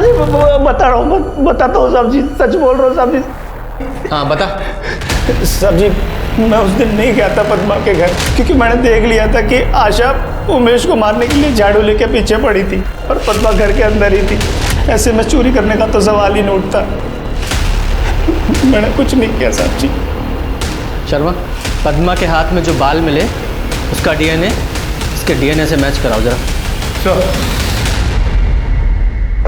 जी बता रहा हूँ, बताता हूँ साहब जी, सच बोल रहा हूँ साहब जी। हाँ बता। साहब जी मैं उस दिन नहीं गया था पद्मा के घर, क्योंकि मैंने देख लिया था कि आशा उमेश को मारने के लिए झाड़ू लेके पीछे पड़ी थी और पद्मा घर के अंदर ही थी। ऐसे में चोरी करने का तो सवाल ही नहीं उठता। मैंने कुछ नहीं किया साहब जी। शर्मा, पद्मा के हाथ में जो बाल मिले उसका डीएनए इसके डीएनए से मैच कराओ जरा।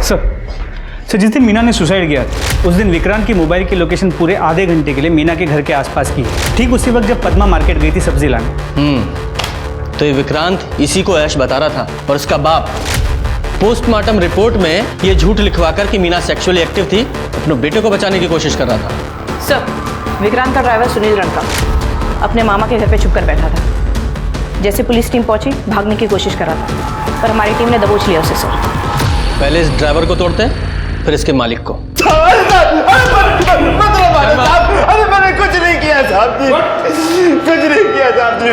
सर जिस दिन मीना ने सुसाइड किया उस दिन विक्रांत की मोबाइल की लोकेशन पूरे आधे घंटे के लिए मीना के घर के आसपास की है, ठीक उसी वक्त जब पद्मा मार्केट गई थी सब्जी लाने। तो ये विक्रांत इसी को ऐश बता रहा था, और उसका बाप पोस्टमार्टम रिपोर्ट में ये झूठ लिखवाकर कि मीना सेक्सुअली एक्टिव थी अपने बेटे को बचाने की कोशिश कर रहा था। सर विक्रांत का ड्राइवर सुनील रंका अपने मामा के घर पे छुप कर बैठा था। जैसे पुलिस टीम पहुंची भागने की कोशिश कर रहा था, पर हमारी टीम ने दबोच लिया उसे। सर पहले इस ड्राइवर को तोड़ते हैं, फिर इसके मालिक को। अरे मैंने कुछ नहीं किया साहब जी, कुछ नहीं किया साहब जी।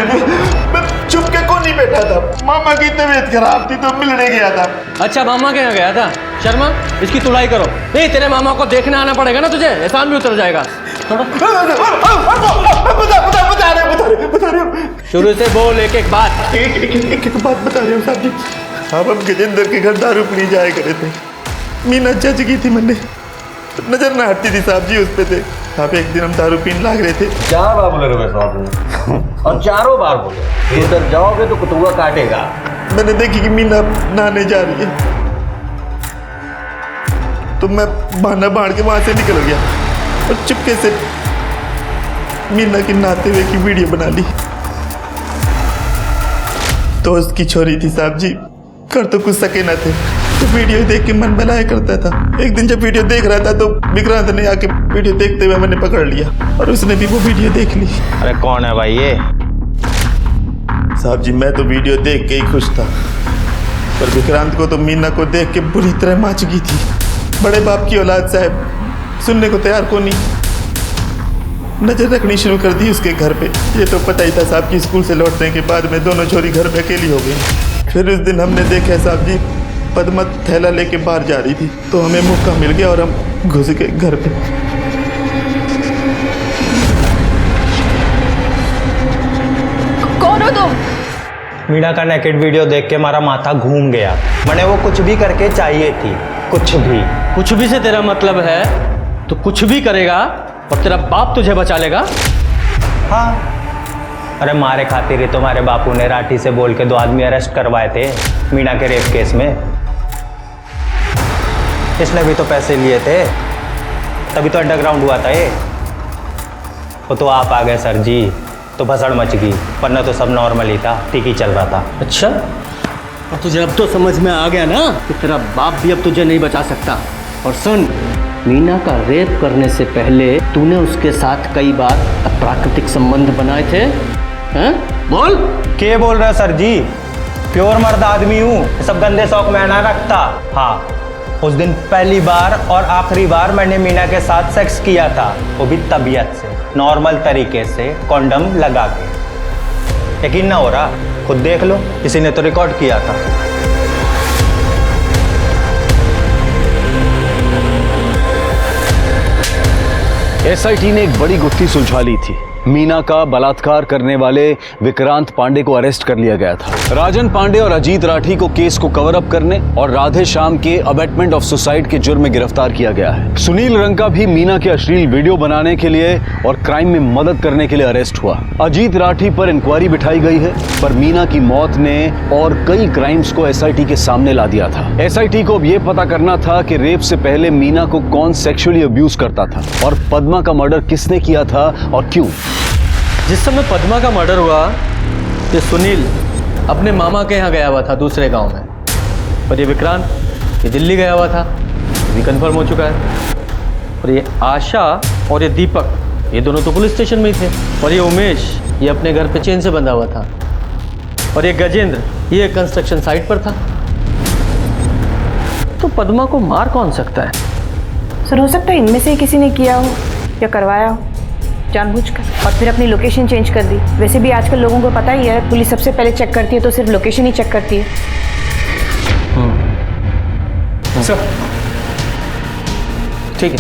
मैं चुप के को नहीं बैठा था, मामा की तबीयत खराब थी तो मिलने गया था। अच्छा मामा के यहाँ गया था? शर्मा इसकी तुड़ाई करो। नहीं तेरे मामा को देखने आना पड़ेगा ना तुझे, एहसान भी उतर जाएगा। बता रहे हो। शुरू से बोल एक बात। एक बात बता रहे हो साहब जी। हम गजेंद्र के घर दारू पीने जाया करे थे, मीना जज की थी, मैंने नजर ना हटती थी साहब जी उस पे थे। साहब एक दिन हम दारू पीने लाग रहे थे। 4 बार बोले रहे साहब और चारों बार बोले उधर जाओगे तो कुतुआ काटेगा। मैंने देखी कि मीना नहाने जा रही है, तो मैं बहाना बाढ़ के वहां से निकल गया और चुपके से मीना की नहाते हुए की वीडियो बना ली। दोस्त की छोरी थी साहब जी, कर तो कुछ सके न थे, तो वीडियो देख के मन बहलाया करता था। एक दिन जब वीडियो देख रहा था तो विक्रांत ने आके वीडियो देखते हुए मैंने पकड़ लिया और उसने भी वो वीडियो देख ली। अरे कौन है भाई ये? साहब जी मैं तो वीडियो देख के ही खुश था, पर विक्रांत को तो मीना को देख के बुरी तरह माच गई थी। बड़े बाप की औलाद साहब, सुनने को तैयार को नहीं। नजर रखनी शुरू कर दी उसके घर पे। ये तो पता ही था साहब की स्कूल से लौटने के बाद में दोनों छोरी घर पे अकेली हो गई। फिर उस दिन हमने देखा साहब जी पद्मा थैला लेके बाहर जा रही थी, तो हमें मौका मिल गया और हम घुस गए घर पे। कौन हो तुम? मीना का नेकेड वीडियो देख के हमारा माथा घूम गया। मैंने वो कुछ भी करके चाहिए थी, कुछ भी से तेरा मतलब है तो कुछ भी करेगा और तेरा बाप तुझे बचा लेगा? हाँ, अरे मारे खातिर ही तुम्हारे बापू ने राठी से बोल के 2 आदमी अरेस्ट करवाए थे मीना के रेप केस में। इसने भी तो पैसे लिए थे, तभी तो अंडरग्राउंड हुआ था ये। वो तो आप आ गए सर जी, तो भसड़ मच गई, वरना तो सब नॉर्मल ही था, ठीक ही चल रहा था। अच्छा, और तुझे अब तो समझ में आ गया ना कि तेरा बाप भी अब तुझे नहीं बचा सकता। और सुन, मीना का रेप करने से पहले तूने उसके साथ कई बार अप्राकृतिक संबंध बनाए थे, हैं? बोल। के बोल रहा सर जी? प्योर मर्द आदमी हूँ, सब गंदे शौक में ना रखता। हाँ, उस दिन पहली बार और आखिरी बार मैंने मीना के साथ सेक्स किया था, वो भी तबीयत से, नॉर्मल तरीके से, कॉन्डम लगा के। यकीन ना हो रहा? खुद देख लो, किसी ने तो रिकॉर्ड किया था। एसआईटी ने एक बड़ी गुत्थी सुलझा ली थी। मीना का बलात्कार करने वाले विक्रांत पांडे को अरेस्ट कर लिया गया था। राजन पांडे और अजीत राठी को केस को कवर अप करने और राधे श्याम के अबेटमेंट ऑफ सुसाइड के जुर्म में गिरफ्तार किया गया है। सुनील रंका भी मीना के अश्लील वीडियो बनाने के लिए और क्राइम में मदद करने के लिए अरेस्ट हुआ। अजीत राठी पर इंक्वायरी बिठाई गई है, पर मीना की मौत ने और कई क्राइम्स को एसआईटी के सामने ला दिया था। एसआईटी को अब यह पता करना था कि रेप से पहले मीना को कौन सेक्सुअली अब्यूज करता था और पद्मा का मर्डर किसने किया था और क्यों। जिस समय पद्मा का मर्डर हुआ, ये सुनील अपने मामा के यहाँ गया हुआ था दूसरे गांव में, और ये विक्रांत ये दिल्ली गया हुआ था, ये कंफर्म हो चुका है। और ये आशा और ये दीपक ये दोनों तो पुलिस स्टेशन में ही थे, और ये उमेश ये अपने घर पे चेन से बंधा हुआ था, और ये गजेंद्र ये कंस्ट्रक्शन साइट पर था। तो पद्मा को मार कौन सकता है? सर, हो सकता है इनमें से किसी ने किया हो या करवाया हो जानबूझकर, और फिर अपनी लोकेशन चेंज कर दी। वैसे भी आजकल लोगों को पता ही है, पुलिस सबसे पहले चेक करती है तो सिर्फ लोकेशन ही चेक करती है। सर, ठीक है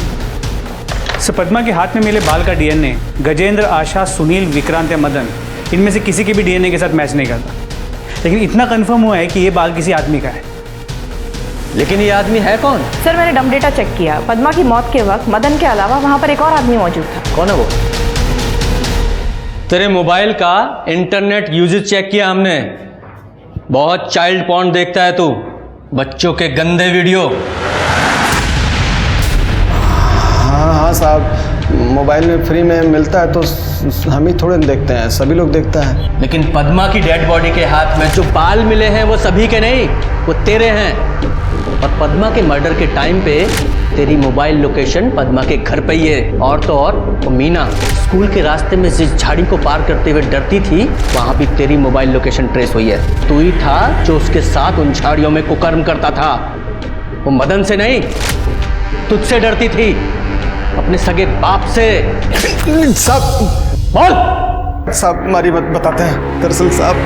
सर, पद्मा के हाथ में मिले बाल का डीएनए गजेंद्र, आशा, सुनील, विक्रांत या मदन इनमें से किसी के भी डीएनए के साथ मैच नहीं करता, लेकिन इतना कंफर्म हुआ है कि ये बाल किसी आदमी का है। लेकिन ये आदमी है कौन? सर, मैंने डम डेटा चेक किया। पद्मा की मौत के वक्त मदन के अलावा वहाँ पर एक और आदमी मौजूद था। कौन है वो? तेरे मोबाइल का इंटरनेट यूजेज चेक किया हमने, बहुत चाइल्ड पॉर्न देखता है तू, बच्चों के गंदे वीडियो। हाँ साहब, मोबाइल में फ्री में मिलता है तो हम ही थोड़े देखते हैं, सभी लोग देखता है। लेकिन पद्मा की डेड बॉडी के हाथ में जो बाल मिले हैं वो सभी के नहीं, वो तेरे हैं। और पद्मा के मर्डर के टाइम पे तेरी मोबाइल लोकेशन पद्मा के घर पे ही है। और तो और वो मीना स्कूल के रास्ते में जिस झाड़ी को पार करते हुए डरती थी, वहाँ भी तेरी मोबाइल लोकेशन ट्रेस हुई है। तू ही था जो उसके साथ उन झाड़ियों में कुकर्म करता था। वो मदन से नहीं, तुझसे डरती थी, अपने सगे बाप से। साहब बोल। साहब, हमारी बात बताते हैं। दरअसल साहब,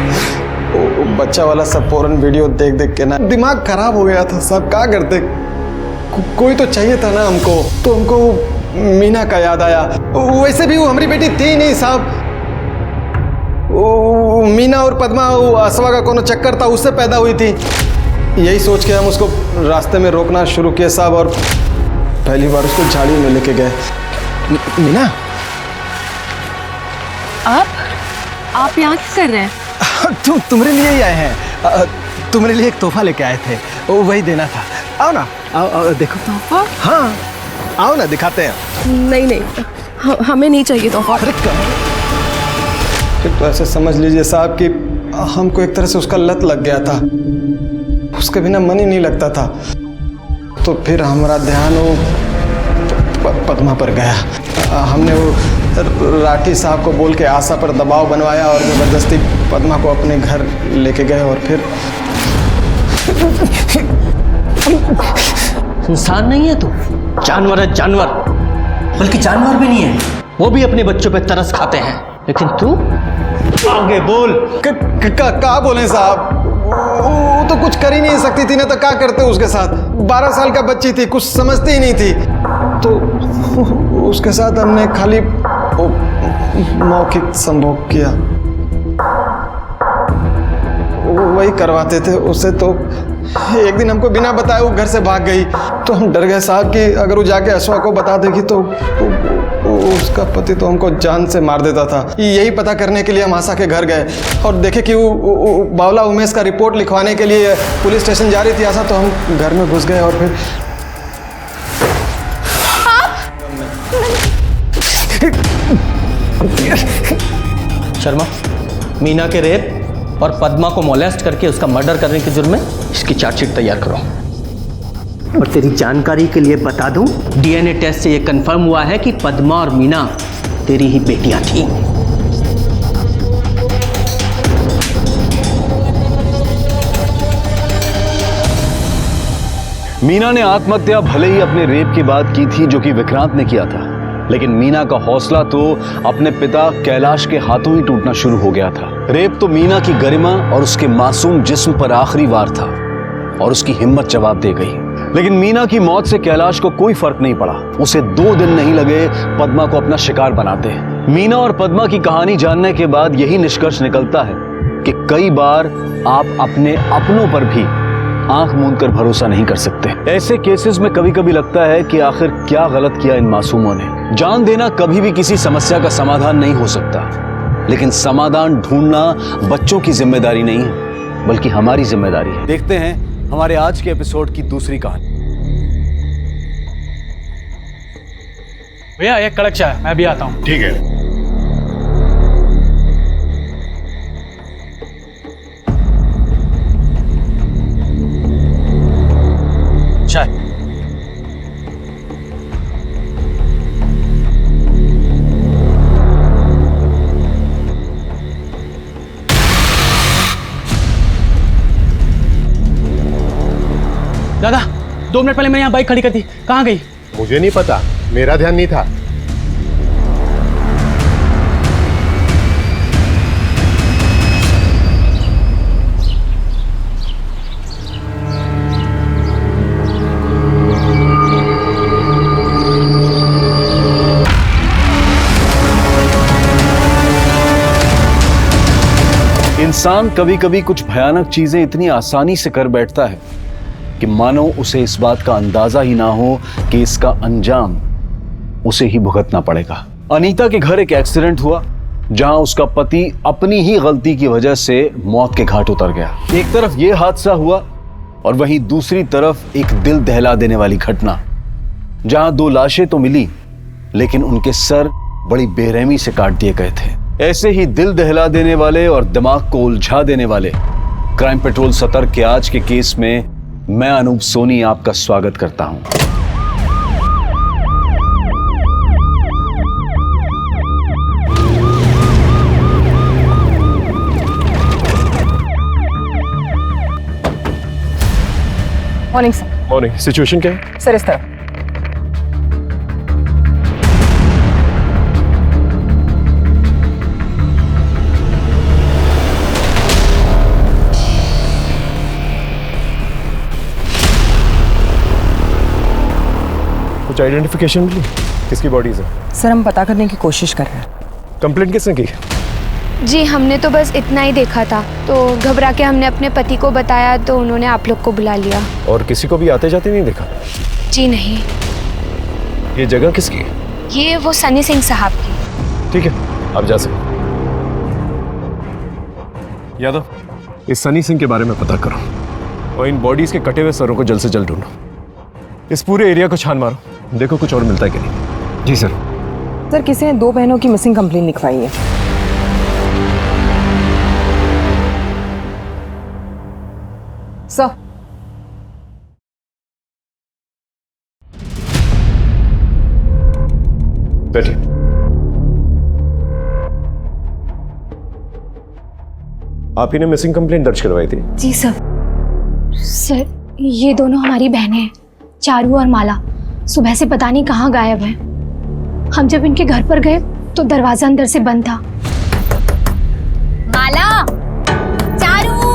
वो बच्चा वाला सब फोरन वीडियो देख देख के ना दिमाग खराब हो गया था साहब। क्या करते, कोई तो चाहिए था ना हमको, तो हमको मीना का याद आया। वैसे भी वो हमारी बेटी थी नहीं साहब, वो मीना और पद्मा वो असवा का कोनो चक्कर था, उससे पैदा हुई थी। यही सोच के हम उसको रास्ते में रोकना शुरू किया साहब, और पहली बार उसको झाड़ी में लेके गए। मीना, आप यहाँ क्या कर रहे हैं? तुम्हारे लिए ही आए हैं। तुम्हारे लिए एक तोहफा लेके आए थे, वो वही देना था। आओ ना, आओ देखो। तोहफा? हाँ, आओ ना, दिखाते हैं। नहीं, हमें नहीं चाहिए तोहफा। फिर तो ऐसे समझ लीजिए साहब कि हमको एक तरह से उसका लत लग गया था, उसके बिना मन ही नहीं लगता था। तो फिर हमारा ध्यान वो पद्मा पर गया। हमने वो राठी साहब को बोल के आशा पर दबाव बनवाया और ज़बरदस्ती पद्मा को अपने घर लेके गए। और फिर इंसान नहीं है तू, जानवर है, जानवर। बल्कि जानवर भी नहीं है, वो भी अपने बच्चों पे तरस खाते हैं, लेकिन तू आगे बोल। क्या बोले साहब, वो तो कुछ कर ही नहीं सकती थी ना, तो क्या करते उसके साथ। 12 साल का बच्ची थी, कुछ समझती ही नहीं थी, तो उसके साथ हमने खाली मौखिक संभोग किया, वही करवाते थे उससे। तो एक दिन हमको बिना बताए वो घर से भाग गई, तो हम डर गए साहब कि अगर वो जाके अश्वा को बता देगी तो उसका पति तो हमको जान से मार देता था। यही पता करने के लिए हम आशा के घर गए और देखे कि वो बावला उमेश का रिपोर्ट लिखवाने के लिए पुलिस स्टेशन जा रही थी आशा। तो हम घर में घुस गए और फिर शर्मा, मीना के रेप और पद्मा को मोलेस्ट करके उसका मर्डर करने के जुर्म में इसकी चार्जशीट तैयार करो। और तेरी जानकारी के लिए बता दूं, डीएनए टेस्ट से यह कंफर्म हुआ है कि पद्मा और मीना तेरी ही बेटियां थी। मीना ने आत्महत्या भले ही अपने रेप के बाद की थी, जो कि विक्रांत ने किया था, लेकिन मीना का हौसला तो अपने पिता कैलाश के हाथों ही टूटना शुरू हो गया था। रेप तो मीना की गरिमा और उसके मासूम जिस्म पर आखिरी वार था और उसकी हिम्मत जवाब दे गई। लेकिन मीना की मौत से कैलाश को कोई फर्क नहीं पड़ा। उसे 2 दिन नहीं लगे पद्मा को अपना शिकार बनाते। मीना और पद्मा की कहानी जानने के बाद यही निष्कर्ष निकलता है कि कई बार आप अपने अपनों पर भी आंख मूंद कर भरोसा नहीं कर सकते। ऐसे केसेस में कभी कभी लगता है कि आखिर क्या गलत किया इन मासूमों ने। जान देना कभी भी किसी समस्या का समाधान नहीं हो सकता, लेकिन समाधान ढूंढना बच्चों की जिम्मेदारी नहीं है, बल्कि हमारी जिम्मेदारी है। देखते हैं हमारे आज के एपिसोड की दूसरी कहानी। भैया एक कड़क चाय, मैं भी आता हूँ। ठीक है। चाय। दादा 2 मिनट पहले मैंने यहाँ बाइक खड़ी कर दी, कहाँ गई? मुझे नहीं पता, मेरा ध्यान नहीं था। इंसान कभी कभी कुछ भयानक चीजें इतनी आसानी से कर बैठता है कि मानो उसे इस बात का अंदाजा ही ना हो कि इसका अंजाम उसे ही भुगतना पड़ेगा। अनीता के घर एक एक्सीडेंट हुआ, जहां उसका पति अपनी ही गलती की वजह से मौत के घाट उतर गया। एक तरफ यह हादसा हुआ और वहीं दूसरी तरफ एक दिल दहला देने वाली घटना, जहां 2 लाशें तो मिली, लेकिन उनके सर बड़ी बेरहमी से काट दिए गए थे। ऐसे ही दिल दहला देने वाले और दिमाग को उलझा देने वाले क्राइम पेट्रोल सतर्क के आज के केस में मैं अनूप सोनी आपका स्वागत करता हूं। Morning sir. मॉर्निंग। सिचुएशन क्या है? सर इस तरह कुछ आइडेंटिफिकेशन मिली? किसकी बॉडीज है? सर हम पता करने की कोशिश कर रहे हैं। कंप्लेंट किसने की? जी हमने तो बस इतना ही देखा था, तो घबरा के हमने अपने पति को बताया तो उन्होंने आप लोग को बुला लिया। और किसी को भी आते जाते नहीं देखा? जी नहीं। ये जगह किसकी है? ये वो सनी सिंह साहब की। ठीक है, आप जा सकते। यादव, इस सनी सिंह के बारे में पता करो और इन बॉडीज के कटे हुए सरों को जल्द से जल्द ढूंढो। इस पूरे एरिया को छान मारो, देखो कुछ और मिलता है कि नहीं। जी सर। सर किसी ने 2 बहनों की मिसिंग कंप्लेंट लिखवाई है। सर बैठिए। आप ही ने मिसिंग कंप्लेंट दर्ज करवाई थी? जी सर। सर ये दोनों हमारी बहनें हैं, चारू और माला। सुबह से पता नहीं कहाँ गायब है। हम जब इनके घर पर गए तो दरवाजा अंदर से बंद था। माला, चारू,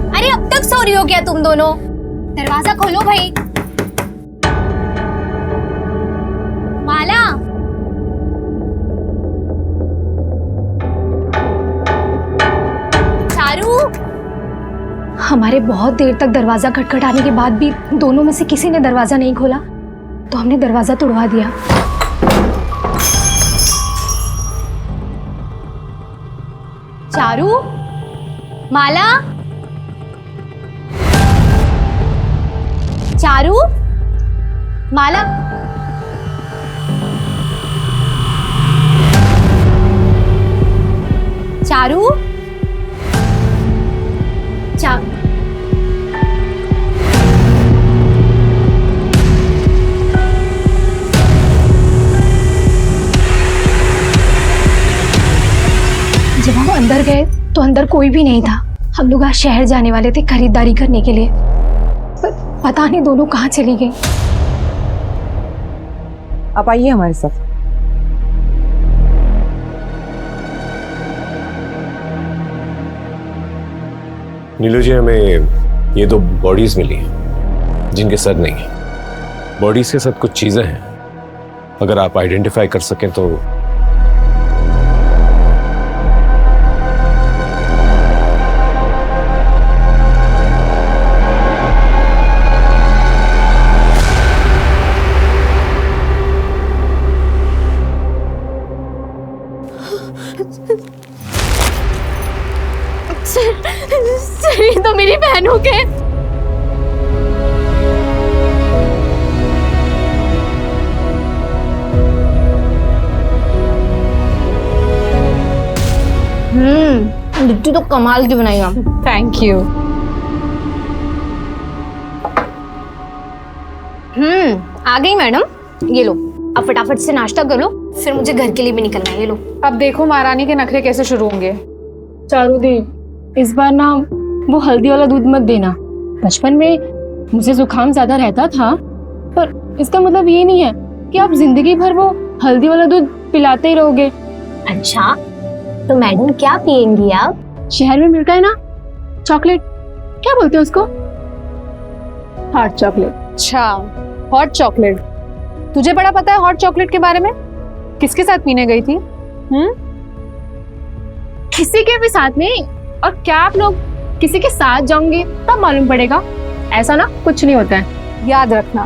अरे अब तक सो रही हो क्या तुम दोनों? दरवाजा खोलो भाई। माला, चारू। हमारे बहुत देर तक दरवाजा खटखटाने के बाद भी दोनों में से किसी ने दरवाजा नहीं खोला, तो हमने दरवाजा तोड़वा दिया। चारू, माला, चारू, माला, चारू, अंदर गए तो अंदर कोई भी नहीं था। हम लोग आज शहर जाने वाले थे खरीदारी करने के लिए, पर पता नहीं दोनों कहाँ चली गई। आप आइए हमारे साथ। नीलू जी, हमें ये 2 बॉडीज मिली हैं जिनके सर नहीं है। बॉडीज के साथ कुछ चीजें हैं, अगर आप आइडेंटिफाई कर सकें तो। सर ये तो मेरी बहनों के। लिट्टी तो कमाल की बनाई आप। Thank you. आ गई मैडम, ये लो अब फटाफट से नाश्ता कर लो, फिर मुझे घर के लिए भी निकलना है। ये लो। अब देखो महारानी के नखरे कैसे शुरू होंगे। चारू दी, इस बार ना वो हल्दी वाला दूध मत देना। बचपन में मुझे जुकाम ज्यादा रहता था, पर इसका मतलब ये नहीं है कि आप जिंदगी भर वो हल्दी वाला दूध पिलाते ही रहोगे। अच्छा, तो मैडम क्या पियेंगी आप? शहर में मिलता है ना चॉकलेट, क्या बोलते हैं उसको? Hot chocolate. अच्छा, हॉट चॉकलेट। तुझे बड़ा पता है हॉट चॉकलेट के बारे में? किसके साथ पीने गई थी? किसी के भी साथ नहीं। और क्या आप लोग किसी के साथ जाओगे तब मालूम पड़ेगा। ऐसा ना कुछ नहीं होता है। याद रखना,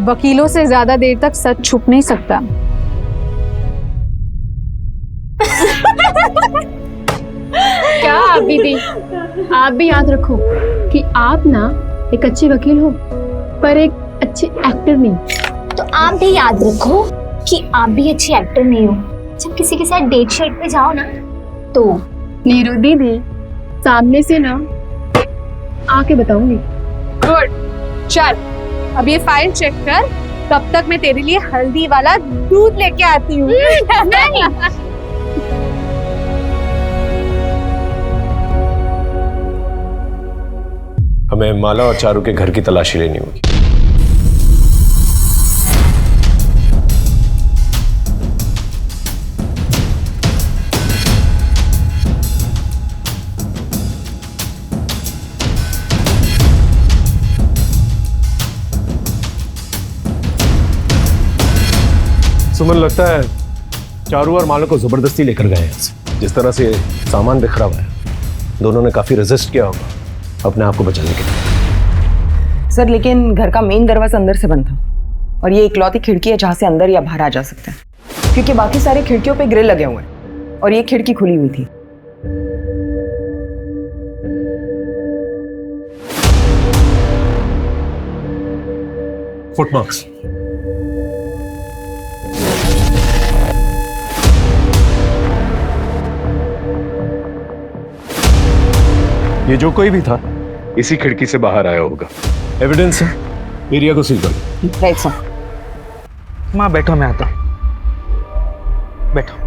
वकीलों से ज्यादा देर तक सच छुप नहीं सकता। क्या आप दीदी, आप भी याद रखो कि आप ना एक अच्छे वकील हो, पर एक अच्छे एक्टर नहीं। तो आप भी याद रखो कि आप भी अच्छी एक्टर नहीं हो। जब किसी के साथ डेट शेट पे जाओ ना तो नीरू दीदी सामने से ना आके बताऊंगी। गुड, चल अब ये फाइल चेक कर, तब तक मैं तेरे लिए हल्दी वाला दूध लेके आती हूँ। हमें माला और चारू के घर की तलाशी लेनी होगी। सुमन, लगता है चारू और माला को जबरदस्ती लेकर गए हैं। जिस तरह से सामान बिखरा हुआ है, दोनों ने काफी रेजिस्ट किया होगा अपने आप को बचाने के लिए। सर, लेकिन घर का मेन दरवाजा अंदर से बंद था और ये इकलौती खिड़की है जहां से अंदर या बाहर आ जा सकते हैं, क्योंकि बाकी सारी खिड़कियों पे ग्रिल लगे हुए हैं और ये खिड़की खुली हुई थी। फुटमार्क्स। ये जो कोई भी था इसी खिड़की से बाहर आया होगा। एविडेंस है, एरिया को सील करो। Right sir. माँ बैठो, मैं आता हूँ। बैठो,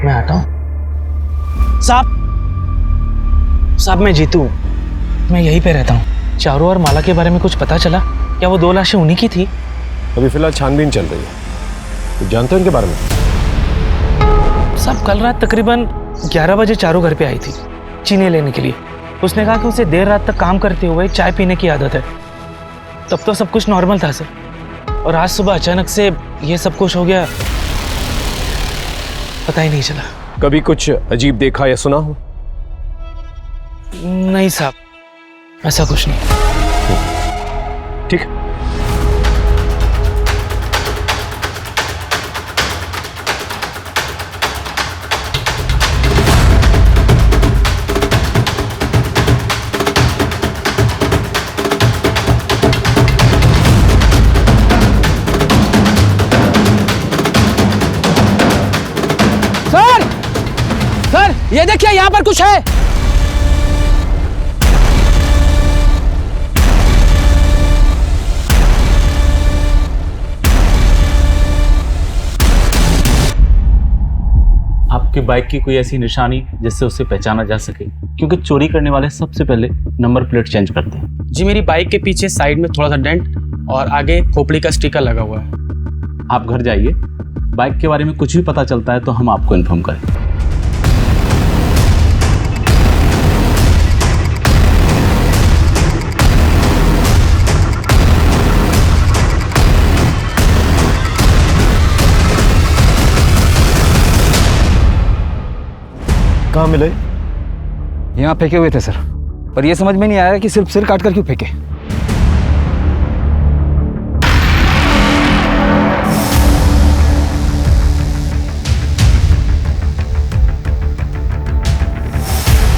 मैं आता हूँ। साहब मैं जीतू हूँ, मैं यहीं पे रहता हूँ। चारू और माला के बारे में कुछ पता चला? क्या वो 2 लाशें उन्हीं की थी? अभी फिलहाल छानबीन चल रही है। तो जानते हो इनके बारे में? साहब कल रात तकरीबन 11 बजे चारू घर पे आई थी चीनी लेने के लिए। उसने कहा कि उसे देर रात तक काम करते हुए चाय पीने की आदत है। तब तो सब कुछ नॉर्मल था सर, और आज सुबह अचानक से ये सब कुछ हो गया, पता ही नहीं चला। कभी कुछ अजीब देखा या सुना हो? नहीं साहब, ऐसा कुछ नहीं। ठीक है। ये देखिए, यहाँ पर कुछ है। आपकी बाइक की कोई ऐसी निशानी जिससे उसे पहचाना जा सके? क्योंकि चोरी करने वाले सबसे पहले नंबर प्लेट चेंज करते हैं। जी मेरी बाइक के पीछे साइड में थोड़ा सा डेंट और आगे खोपड़ी का स्टिकर लगा हुआ है। आप घर जाइए, बाइक के बारे में कुछ भी पता चलता है तो हम आपको इन्फॉर्म करें। कहाँ मिले? यहाँ फेंके हुए थे सर, पर यह समझ में नहीं आया कि सिर्फ सिर काट कर क्यों फेंके।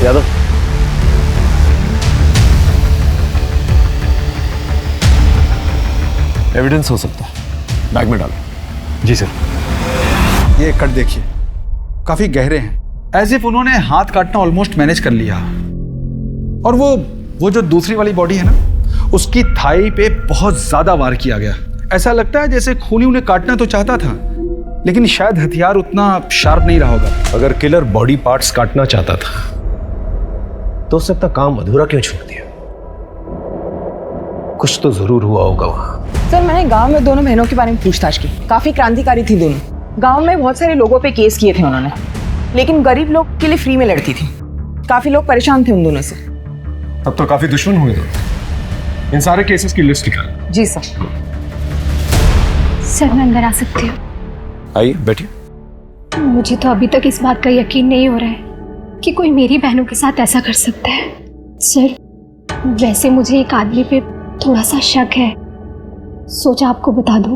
यादव, एविडेंस हो सकता है, बैग में डालो। जी सर। ये कट देखिए, काफी गहरे हैं, एज इफ उन्होंने हाथ काटना ऑलमोस्ट मैनेज कर लिया। और वो जो दूसरी वाली बॉडी है ना, उसकी थाई पे बहुत ज्यादा वार किया गया। ऐसा लगता है जैसे खूनी उन्हें काटना तो चाहता था, लेकिन शायद हथियार उतना शार्प नहीं रहा होगा। अगर किलर बॉडी पार्ट्स काटना चाहता था तो हो सकता काम अधूरा क्यों छोड़ दिया? कुछ तो जरूर हुआ होगा वहां। सर मैंने गांव में दोनों बहनों के बारे में पूछताछ की, काफी क्रांतिकारी थी दोनों। गांव में बहुत सारे लोगों पे केस किए थे उन्होंने, लेकिन गरीब लोग के लिए फ्री में लड़ती थी। काफी लोग परेशान थे उन दोनों से। अब तो काफी दुश्मन हुए थे। इन सारे केसेस की लिस्ट निकाल। जी सर। सर मैं अंदर आ सकती हूँ? आइए बैठिए। मुझे तो अभी तक इस बात का यकीन नहीं हो रहा है कि कोई मेरी बहनों के साथ ऐसा कर सकता है। सर वैसे मुझे एक आदमी पे थोड़ा सा शक है, सोचा आपको बता दूं।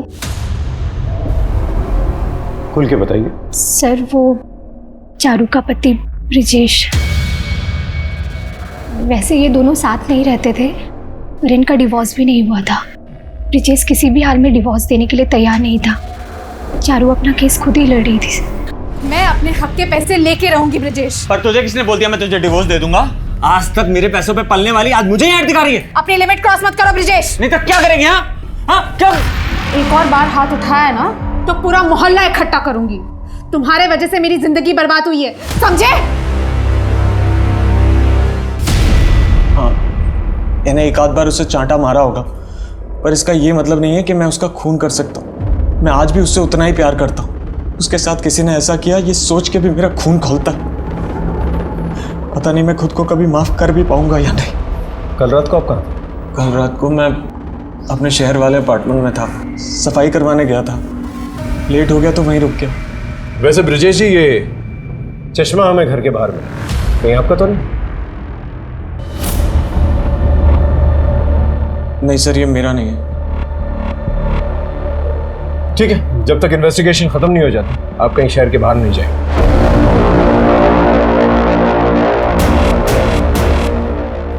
खुल के बताइए। सर वो चारू का पति ब्रिजेश, वैसे ये दोनों साथ नहीं रहते थे, पर इनका डिवोर्स भी नहीं हुआ था। ब्रिजेश किसी भी हाल में डिवोर्स देने के लिए तैयार नहीं था। चारू अपना केस खुद ही लड़ रही थी। मैं अपने हक के पैसे लेके रहूंगी ब्रिजेश। पर तुझे किसने बोल दिया मैं तुझे डिवोर्स दे दूंगा? आज तक मेरे पैसों पे पलने वाली आज मुझे ही ऐड दिखा रही है। अपनी लिमिट क्रॉस मत करो ब्रिजेश। नहीं तो क्या करेंगे? हाँ क्या? एक और बार हाथ उठाया ना तो पूरा मोहल्ला इकट्ठा करूंगी। तुम्हारे वजह से मेरी जिंदगी बर्बाद हुई है, समझे? हाँ, इन्हें एक आध बार उसे चांटा मारा होगा, पर इसका ये मतलब नहीं है कि मैं उसका खून कर सकता हूँ। मैं आज भी उससे उतना ही प्यार करता हूँ। उसके साथ किसी ने ऐसा किया ये सोच के भी मेरा खून खौलता है। पता नहीं मैं खुद को कभी माफ कर भी पाऊंगा या नहीं। कल रात को आप कहाँ थे? कल रात को मैं अपने शहर वाले अपार्टमेंट में था, सफाई करवाने गया था। लेट हो गया तो वहीं रुक गया। वैसे ब्रिजेश जी, ये चश्मा हमें घर के बाहर में कहीं आपका तो नहीं? नहीं सर, ये मेरा नहीं है। ठीक है, जब तक इन्वेस्टिगेशन खत्म नहीं हो जाती आप कहीं शहर के बाहर नहीं जाए।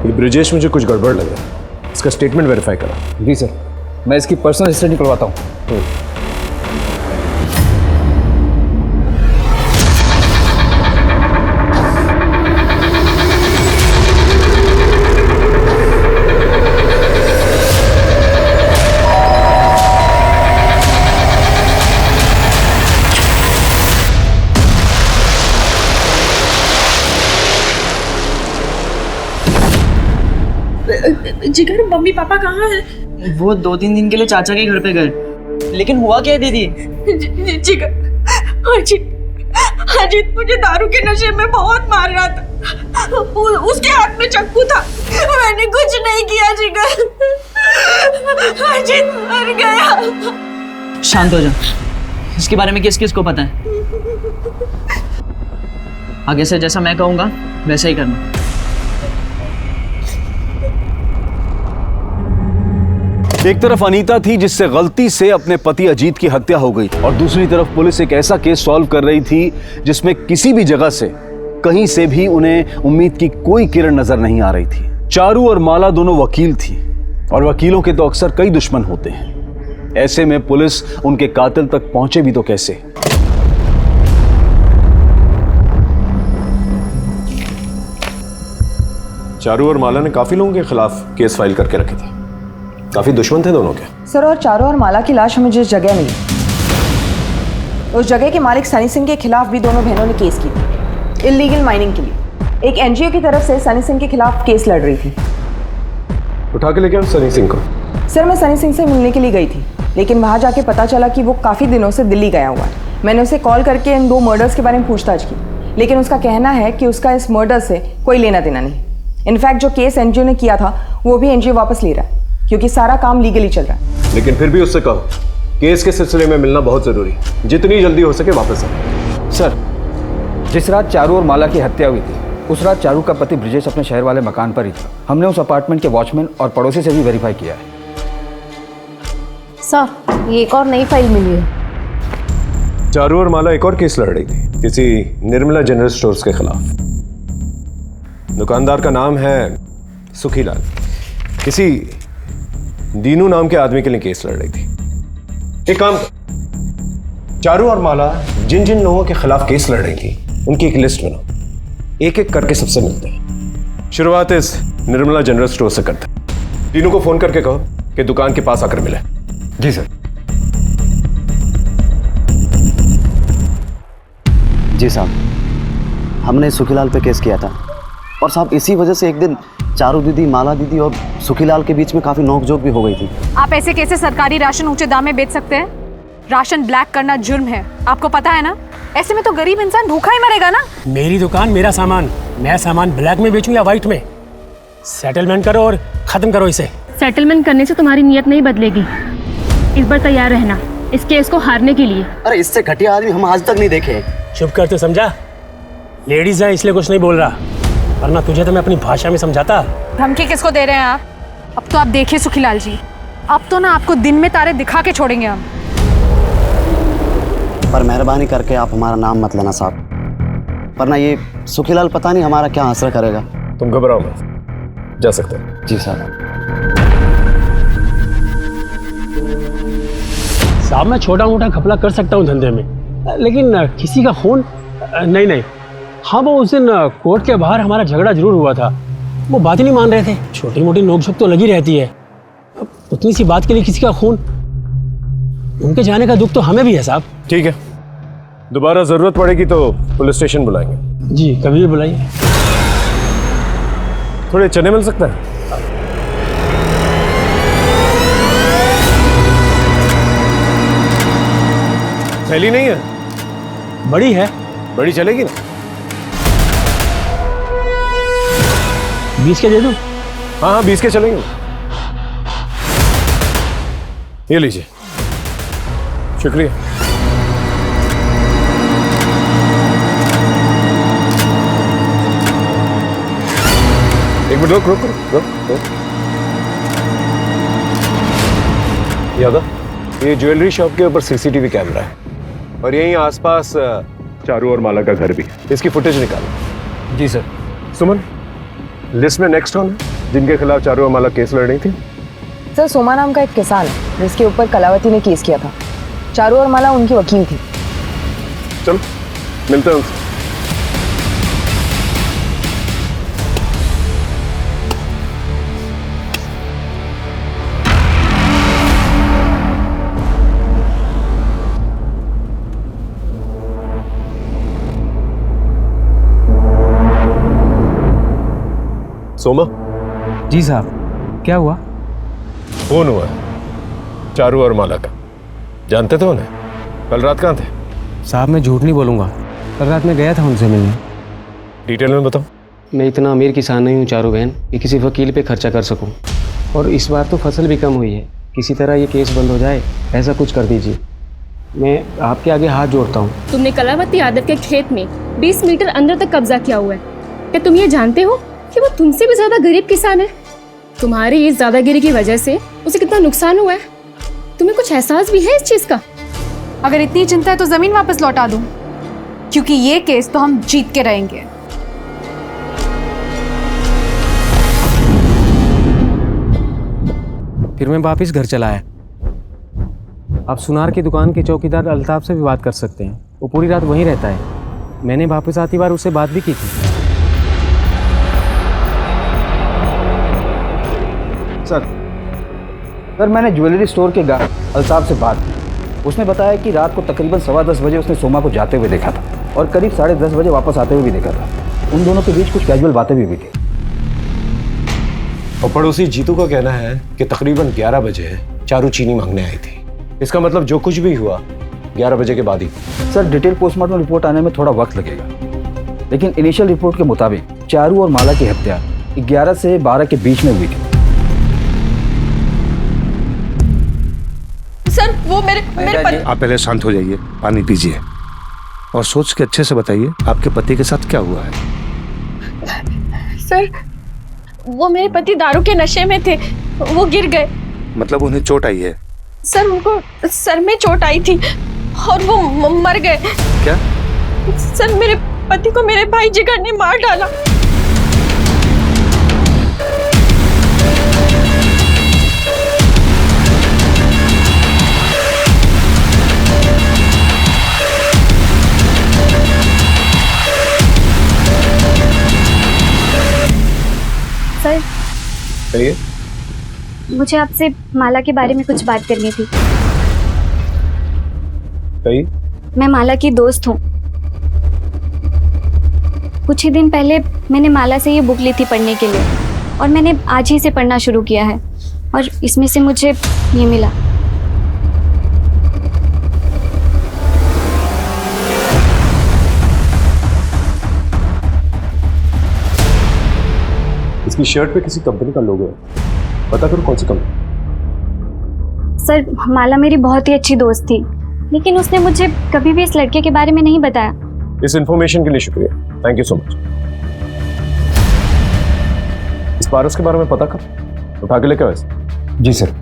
ये ब्रिजेश मुझे कुछ गड़बड़ लगा, इसका स्टेटमेंट वेरीफाई करा। जी सर, मैं इसकी पर्सनल हिस्ट्री निकलवाता हूँ। जिगर मम्मी पापा कहाँ हैं? वो 2-3 दिन के लिए चाचा के घर पे गए। लेकिन हुआ क्या है दीदी? जिगर अजीत मुझे दारू के नशे में बहुत मार रहा था। उसके हाथ में चाकू था, मैंने कुछ नहीं किया। जिगर अजीत मर गया। शांत हो जा, इसके बारे में किस किस को पता है? आगे से जैसा मैं कहूँगा वैसा ही करना। एक तरफ अनीता थी जिससे गलती से अपने पति अजीत की हत्या हो गई, और दूसरी तरफ पुलिस एक ऐसा केस सॉल्व कर रही थी जिसमें किसी भी जगह से, कहीं से भी उन्हें उम्मीद की कोई किरण नजर नहीं आ रही थी। चारू और माला दोनों वकील थी, और वकीलों के तो अक्सर कई दुश्मन होते हैं। ऐसे में पुलिस उनके कातिल तक पहुंचे भी तो कैसे? चारू और माला ने काफी लोगों के खिलाफ केस फाइल करके रखे थे, काफी दुश्मन थे दोनों के। सर, और चारू और माला की लाश हमें जिस जगह मिली उस जगह के मालिक सनी सिंह के खिलाफ भी दोनों बहनों ने केस की थी, इल्लीगल माइनिंग के लिए। एक एनजीओ की तरफ से सनी सिंह के खिलाफ केस लड़ रही थी। उठा के लेके आओ सनी सिंह को। सर, मैं सनी सिंह से मिलने के लिए गई थी, लेकिन वहाँ जाके पता चला कि वो काफ़ी दिनों से दिल्ली गया हुआ है। मैंने उसे कॉल करके इन 2 मर्डर्स के बारे में पूछताछ की, लेकिन उसका कहना है कि उसका इस मर्डर से कोई लेना देना नहीं। इनफैक्ट जो केस एनजीओ ने किया था वो भी एनजीओ वापस ले रहा है, क्योंकि सारा काम लीगली चल रहा है। लेकिन फिर भी उससे कहो केस के सिलसिले में मिलना बहुत जरूरी, जितनी जल्दी हो सके वापस आए। सर, जिस रात चारू और माला की हत्या हुई थी उस रात चारू का पति ब्रिजेश अपने शहर वाले मकान पर ही था। हमने उस अपार्टमेंट के वॉचमैन और पड़ोसी से भी वेरीफाई किया है। सर, ये एक और नई फाइल मिली है। चारू और माला एक और केस लड़ रही थी किसी निर्मला जनरल स्टोर्स के खिलाफ। दुकानदार का नाम है सुखीलाल। किसी दीनू नाम के आदमी के लिए केस लड़ रही थी। एक काम कर, चारू और माला जिन जिन लोगों के खिलाफ केस लड़ रही थी उनकी एक लिस्ट बनाओ, एक एक करके सबसे मिलते हैं। शुरुआत इस निर्मला जनरल स्टोर से करते हैं। दीनू को फोन करके कहो कि दुकान के पास आकर मिले। जी सर। जी साहब, हमने सुखीलाल पे केस किया था और साहब इसी वजह से एक दिन चारू दीदी, माला दीदी और सुखीलाल के बीच में काफी नोकझोंक भी हो गई थी। आप ऐसे कैसे सरकारी राशन ऊंचे दाम में बेच सकते हैं? राशन ब्लैक करना जुर्म है, आपको पता है ना? ऐसे में तो गरीब इंसान भूखा ही मरेगा ना। मेरी दुकान, मेरा सामान, मैं सामान ब्लैक में बेचूं या व्हाइट में? सेटलमेंट करो और खत्म करो इसे। सेटलमेंट करने से तुम्हारी नीयत नहीं बदलेगी। इस बार तैयार रहना इस केस को हारने के लिए। अरे इससे घटिया आदमी हम आज तक नहीं देखे। चुप कर, तो समझा? लेडीज है इसलिए कुछ नहीं बोल रहा, वरना तुझे तो मैं अपनी भाषा में समझाता। धमकी किसको दे रहे हैं आप? अब तो आप देखिए सुखीलाल जी, अब तो ना आपको दिन में तारे दिखा के छोड़ेंगे हम। पर मेहरबानी करके आप हमारा नाम मत लेना साहब, वरना ये सुखीलाल पता नहीं हमारा क्या असर करेगा। तुम घबराओ मत, जा सकते हो। जी साहब। साहब, मैं छोटा मोटा घपला कर सकता हूँ धंधे में, लेकिन किसी का खून नहीं। हाँ, वो उस दिन कोर्ट के बाहर हमारा झगड़ा जरूर हुआ था, वो बात ही नहीं मान रहे थे। छोटी मोटी नोकझोंक तो लगी रहती है, उतनी सी बात के लिए किसी का खून, उनके जाने का दुख तो हमें भी है साहब। ठीक है, दोबारा जरूरत पड़ेगी तो पुलिस स्टेशन बुलाएंगे। जी, कभी भी बुलाइए। थोड़े चने मिल सकता है? थैली नहीं है? बड़ी है। बड़ी चलेगी ना? 20 के दे दूं? हाँ, 20 के चलेंगे। ये लीजिए। शुक्रिया। एक मिनट रुक। यादव, ये ज्वेलरी शॉप के ऊपर सीसीटीवी कैमरा है और यहीं आसपास चारू और माला का घर भी। इसकी फुटेज निकालो। जी सर। सुमन, लिस्ट में नेक्स्ट कौन है जिनके खिलाफ चारू और माला केस लड़ रही थी? सर, सोमा नाम का एक किसान है जिसके ऊपर कलावती ने केस किया था। चारू और माला उनकी वकील थी। चलो मिलते हैं उनसे। सोमा। जी साहब, क्या हुआ? फोन हुआ चारू और माला का। जानते थे उन्हें? कल रात कहाँ थे? साहब, मैं झूठ नहीं बोलूँगा, कल रात मैं गया था उनसे मिलने। डिटेल में बताओ। मैं इतना अमीर किसान नहीं हूँ चारू बहन कि किसी वकील पे खर्चा कर सकूँ, और इस बार तो फसल भी कम हुई है। किसी तरह ये केस बंद हो जाए, ऐसा कुछ कर दीजिए। मैं आपके आगे हाथ जोड़ता हूँ। तुमने कलावती यादव के खेत में 20 मीटर अंदर तक कब्जा किया हुआ है। क्या तुम ये जानते हो कि वो तुमसे भी ज्यादा गरीब किसान है? तुम्हारी इस ज्यादागिरी की वजह से उसे कितना नुकसान हुआ है, तुम्हें कुछ एहसास भी है इस चीज का? अगर इतनी चिंता है तो जमीन वापस लौटा दूं, क्योंकि ये केस तो हम जीत के रहेंगे। फिर मैं वापस घर चला आया। आप सुनार की दुकान के चौकीदार अल्ताफ से भी बात कर सकते हैं, वो पूरी रात वहीं रहता है। मैंने वापस आती बार उससे बात भी की थी। सर, मैंने ज्वेलरी स्टोर के गार्ड अल्ताफ से बात की। उसने बताया कि रात को तकरीबन 10:15 बजे उसने सोमा को जाते हुए देखा था और करीब 10:30 बजे वापस आते हुए भी देखा था। उन दोनों के बीच कुछ कैजुअल बातें भी हुई थी। और पड़ोसी जीतू का कहना है कि तकरीबन 11 बजे चारू चीनी मांगने आई थी। इसका मतलब जो कुछ भी हुआ 11 बजे के बाद ही। सर, डिटेल पोस्टमार्टम रिपोर्ट आने में थोड़ा वक्त लगेगा, लेकिन इनिशियल रिपोर्ट के मुताबिक चारू और माला की हत्या 11 से 12 के बीच में हुई थी। सर, वो मेरे पति। आप पहले शांत हो जाइए, पानी पीजिए और सोच के अच्छे से बताइए आपके पति के साथ क्या हुआ है। सर, वो मेरे पति दारू के नशे में थे, वो गिर गए। मतलब उन्हें चोट आई है? सर, उनको सर में चोट आई थी और वो मर गए। क्या? सर, मेरे पति को मेरे भाई जिगर ने मार डाला। सर, कहिए। मुझे आपसे माला के बारे में कुछ बात करनी थी। कहिए। मैं माला की दोस्त हूँ। कुछ ही दिन पहले मैंने माला से ये बुक ली थी पढ़ने के लिए और मैंने आज ही से पढ़ना शुरू किया है और इसमें से मुझे ये मिला। इसकी शर्ट पे किसी कंपनी का लोगो है, पता करो कौन सी कंपनी। सर, माला मेरी बहुत ही अच्छी दोस्त थी, लेकिन उसने मुझे कभी भी इस लड़के के बारे में नहीं बताया। इस इंफॉर्मेशन के लिए शुक्रिया, थैंक यू सो मच। इस पारस के बारे में पता कर, उठा के लेकर वैसे। जी सर।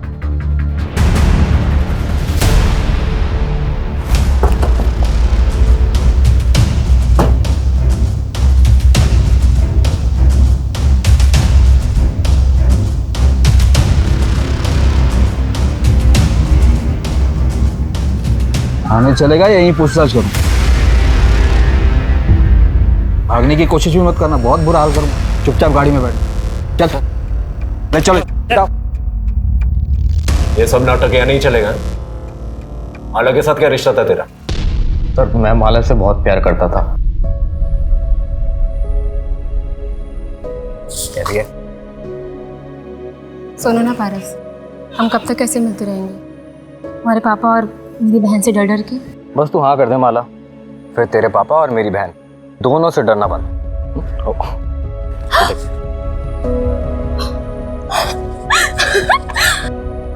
थाने चलेगा या यहीं पूछताछ करूं? भागने की कोशिश भी मत करना, बहुत बुरा हाल करूं। चुपचाप गाड़ी में बैठ। चल ले, चलो जाओ। ये सब नाटक यहाँ नहीं चलेगा। माला के साथ क्या रिश्ता था तेरा? सर, मैं माला से बहुत प्यार करता था। सुनो ना पारस, हम कब तक ऐसे मिलते रहेंगे? हमारे पापा और मेरी बहन से डर डर के। बस तू हाँ कर दे माला, फिर तेरे पापा और मेरी बहन दोनों से डरना बंद।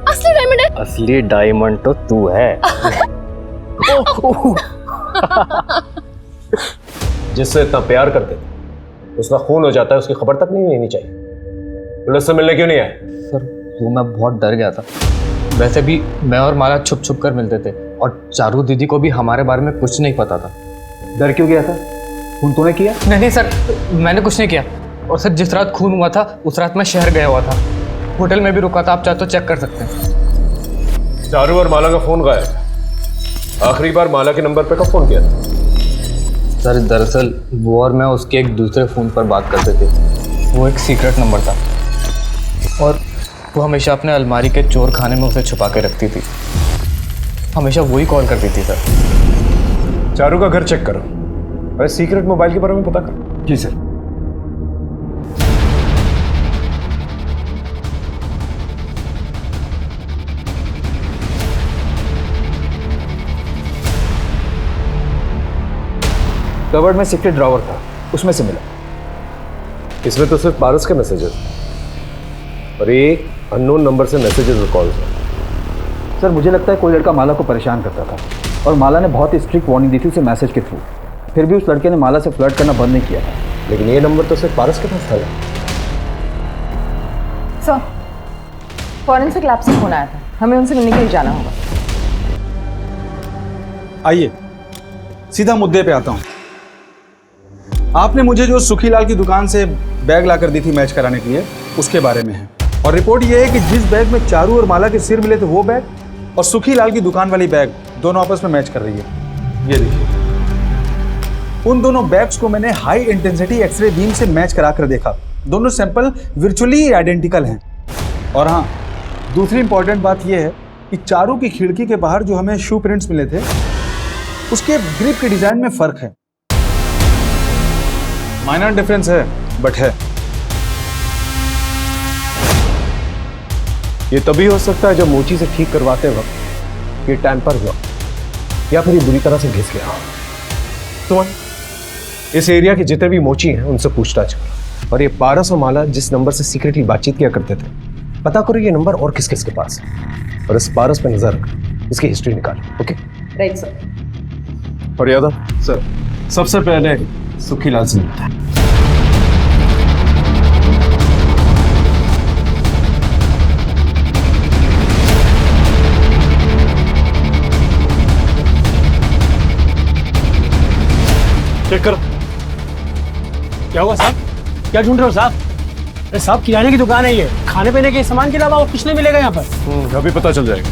असली डायमंड है। असली डायमंड तो तू है। जिससे इतना प्यार करते थे उसका खून हो जाता है, उसकी खबर तक नहीं लेनी चाहिए। पुलिस से मिलने क्यों नहीं आए? सर, वो मैं बहुत डर गया था। वैसे भी मैं और माला छुप छुप कर मिलते थे और चारू दीदी को भी हमारे बारे में कुछ नहीं पता था। डर क्यों गया था? खून तूने किया? नहीं सर, मैंने कुछ नहीं किया। और सर, जिस रात खून हुआ था उस रात मैं शहर गया हुआ था, होटल में भी रुका था। आप चाहे तो चेक कर सकते हैं। चारू और माला का फोन गायब है। आखिरी बार माला के नंबर पे कब फोन किया था? सर, दरअसल वो और मैं उसके एक दूसरे फ़ोन पर बात करते थे। वो एक सीक्रेट नंबर था और वो हमेशा अपने अलमारी के चोर खाने में उसे छुपा के रखती थी। हमेशा वही कॉल करती थी सर। चारू का घर चेक करो और सीक्रेट मोबाइल के बारे में पता करो। जी सर। कवर्ड में सीक्रेट ड्रॉवर था, उसमें से मिला। इसमें तो सिर्फ पारस के मैसेजेस और एक अननोन नंबर से मैसेजेस और कॉल्स हैं। सर, मुझे लगता है कोई लड़का माला को परेशान करता था और माला ने बहुत ही स्ट्रिक्ट वार्निंग दी थी उसे मैसेज के थ्रू। फिर भी उस लड़के ने माला से फ्लर्ट करना बंद नहीं किया था। लेकिन ये नंबर तो सिर्फ पारस के पास था। सर, फॉरेंसिक लैब से फोन आया था, हमें उनसे मिलने के लिए जाना होगा। आइए सीधा मुद्दे पे आता हूँ। आपने मुझे जो सुखीलाल की दुकान से बैग लाकर दी थी मैच कराने के लिए, उसके बारे में है। और रिपोर्ट ये है कि जिस बैग में चारू और माला के सिर मिले थे वो बैग और सुखीलाल की दुकान वाली बैग दोनों आपस में मैच कर रही है। ये देखिए, उन दोनों बैग्स को मैंने हाई इंटेंसिटी एक्सरे बीम से मैच करा कर देखा। दोनों सैंपल वर्चुअली आइडेंटिकल हैं। और हाँ, दूसरी इंपॉर्टेंट बात यह है कि चारू की खिड़की के बाहर जो हमें शू प्रिंट्स मिले थे उसके ग्रिप के डिजाइन में फर्क है। माइनर डिफरेंस है बट है। ये तभी हो सकता है जब मोची से ठीक करवाते वक्त ये टैंपर हुआ या फिर ये बुरी तरह से घिस गया। सुमन, इस एरिया के जितने भी मोची हैं उनसे पूछताछ करो और ये पारस और माला जिस नंबर से सीक्रेटली बातचीत किया करते थे पता करो ये नंबर और किस किस के पास है और इस पारस पे नजर रखो, इसकी हिस्ट्री निकालो। Okay right sir. और यादव सर, सबसे पहले सुखीलाल से मिलता है। चेक करो। क्या हुआ साहब? क्या ढूंढ रहे हो साहब? अरे साहब, किराने की दुकान है ये, खाने पीने के सामान के अलावा और कुछ नहीं मिलेगा यहाँ पर। अभी पता चल जाएगा।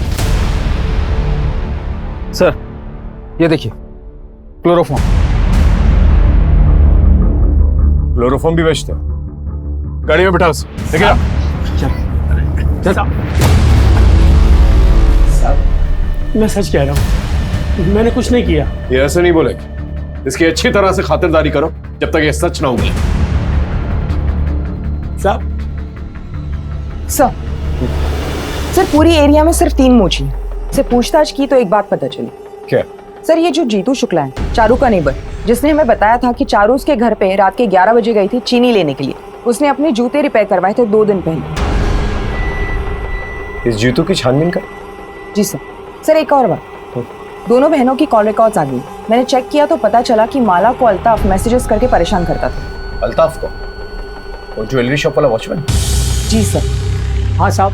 सर ये देखिए, क्लोरोफॉर्म। क्लोरोफॉर्म भी बेचते हैं। गाड़ी में बिठा उसे, लेके आ। साहब मैं सच कह रहा हूँ, मैंने कुछ नहीं किया। ये ऐसे नहीं बोलेगा, इसकी अच्छी तरह से खातिरदारी करो जब तक ये सच ना उगले। साहब सर पूरी एरिया में सिर्फ 3 मोची हैं। से पूछताछ की तो एक बात पता चली। क्या? सर ये जो जीतू शुक्ला है, चारू का नेबर, जिसने हमें बताया था कि चारू उसके घर पे रात के 11 बजे गई थी चीनी लेने के लिए, उसने अपने जूते रिपेयर करवाए थे 2 दिन पहले। इस जीतू की छानबीन कर। जी सर। सर एक और बात, दोनों बहनों की कॉल रिकॉर्ड्स आ गई। मैंने चेक किया तो पता चला कि माला को अल्ताफ मैसेजेस करके परेशान करता था। अल्ताफ को? वो ज्वेलरी शॉप वाला वॉचमैन? जी सर। हाँ साहब,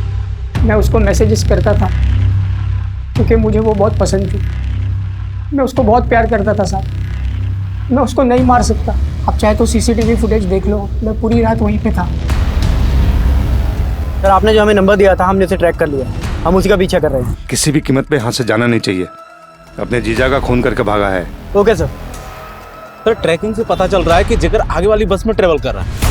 मैं उसको मैसेजेस करता था क्योंकि मुझे वो बहुत पसंद थी। मैं उसको बहुत प्यार करता था साहब। मैं उसको नहीं मार सकता। आप चाहे तो सीसीटीवी फुटेज देख लो, मैं पूरी रात वहीं पे था। सर आपने जो हमें नंबर दिया था हमने उसे ट्रैक कर लिया, हम उसी का पीछा कर रहे हैं। किसी भी कीमत पे यहाँ से जाना नहीं चाहिए। अपने जीजा का खून करके भागा है। Okay sir. सर ट्रैकिंग से पता चल रहा है कि जिगर आगे वाली बस में ट्रेवल कर रहा है।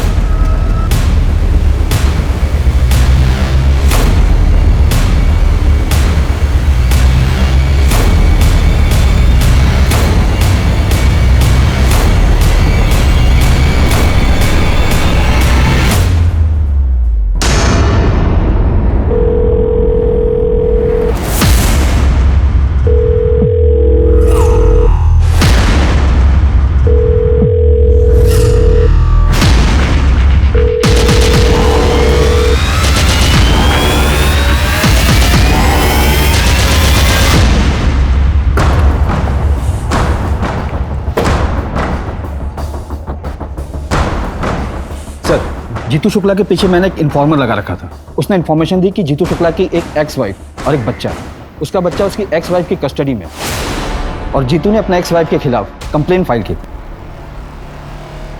जीतू शुक्ला के पीछे मैंने एक इन्फॉर्मर लगा रखा था। उसने इन्फॉर्मेशन दी कि जीतू शुक्ला की एक एक्स वाइफ और एक बच्चा है। उसका बच्चा उसकी एक्स वाइफ की कस्टडी में और जीतू ने अपने एक्स वाइफ के खिलाफ कंप्लेन फाइल की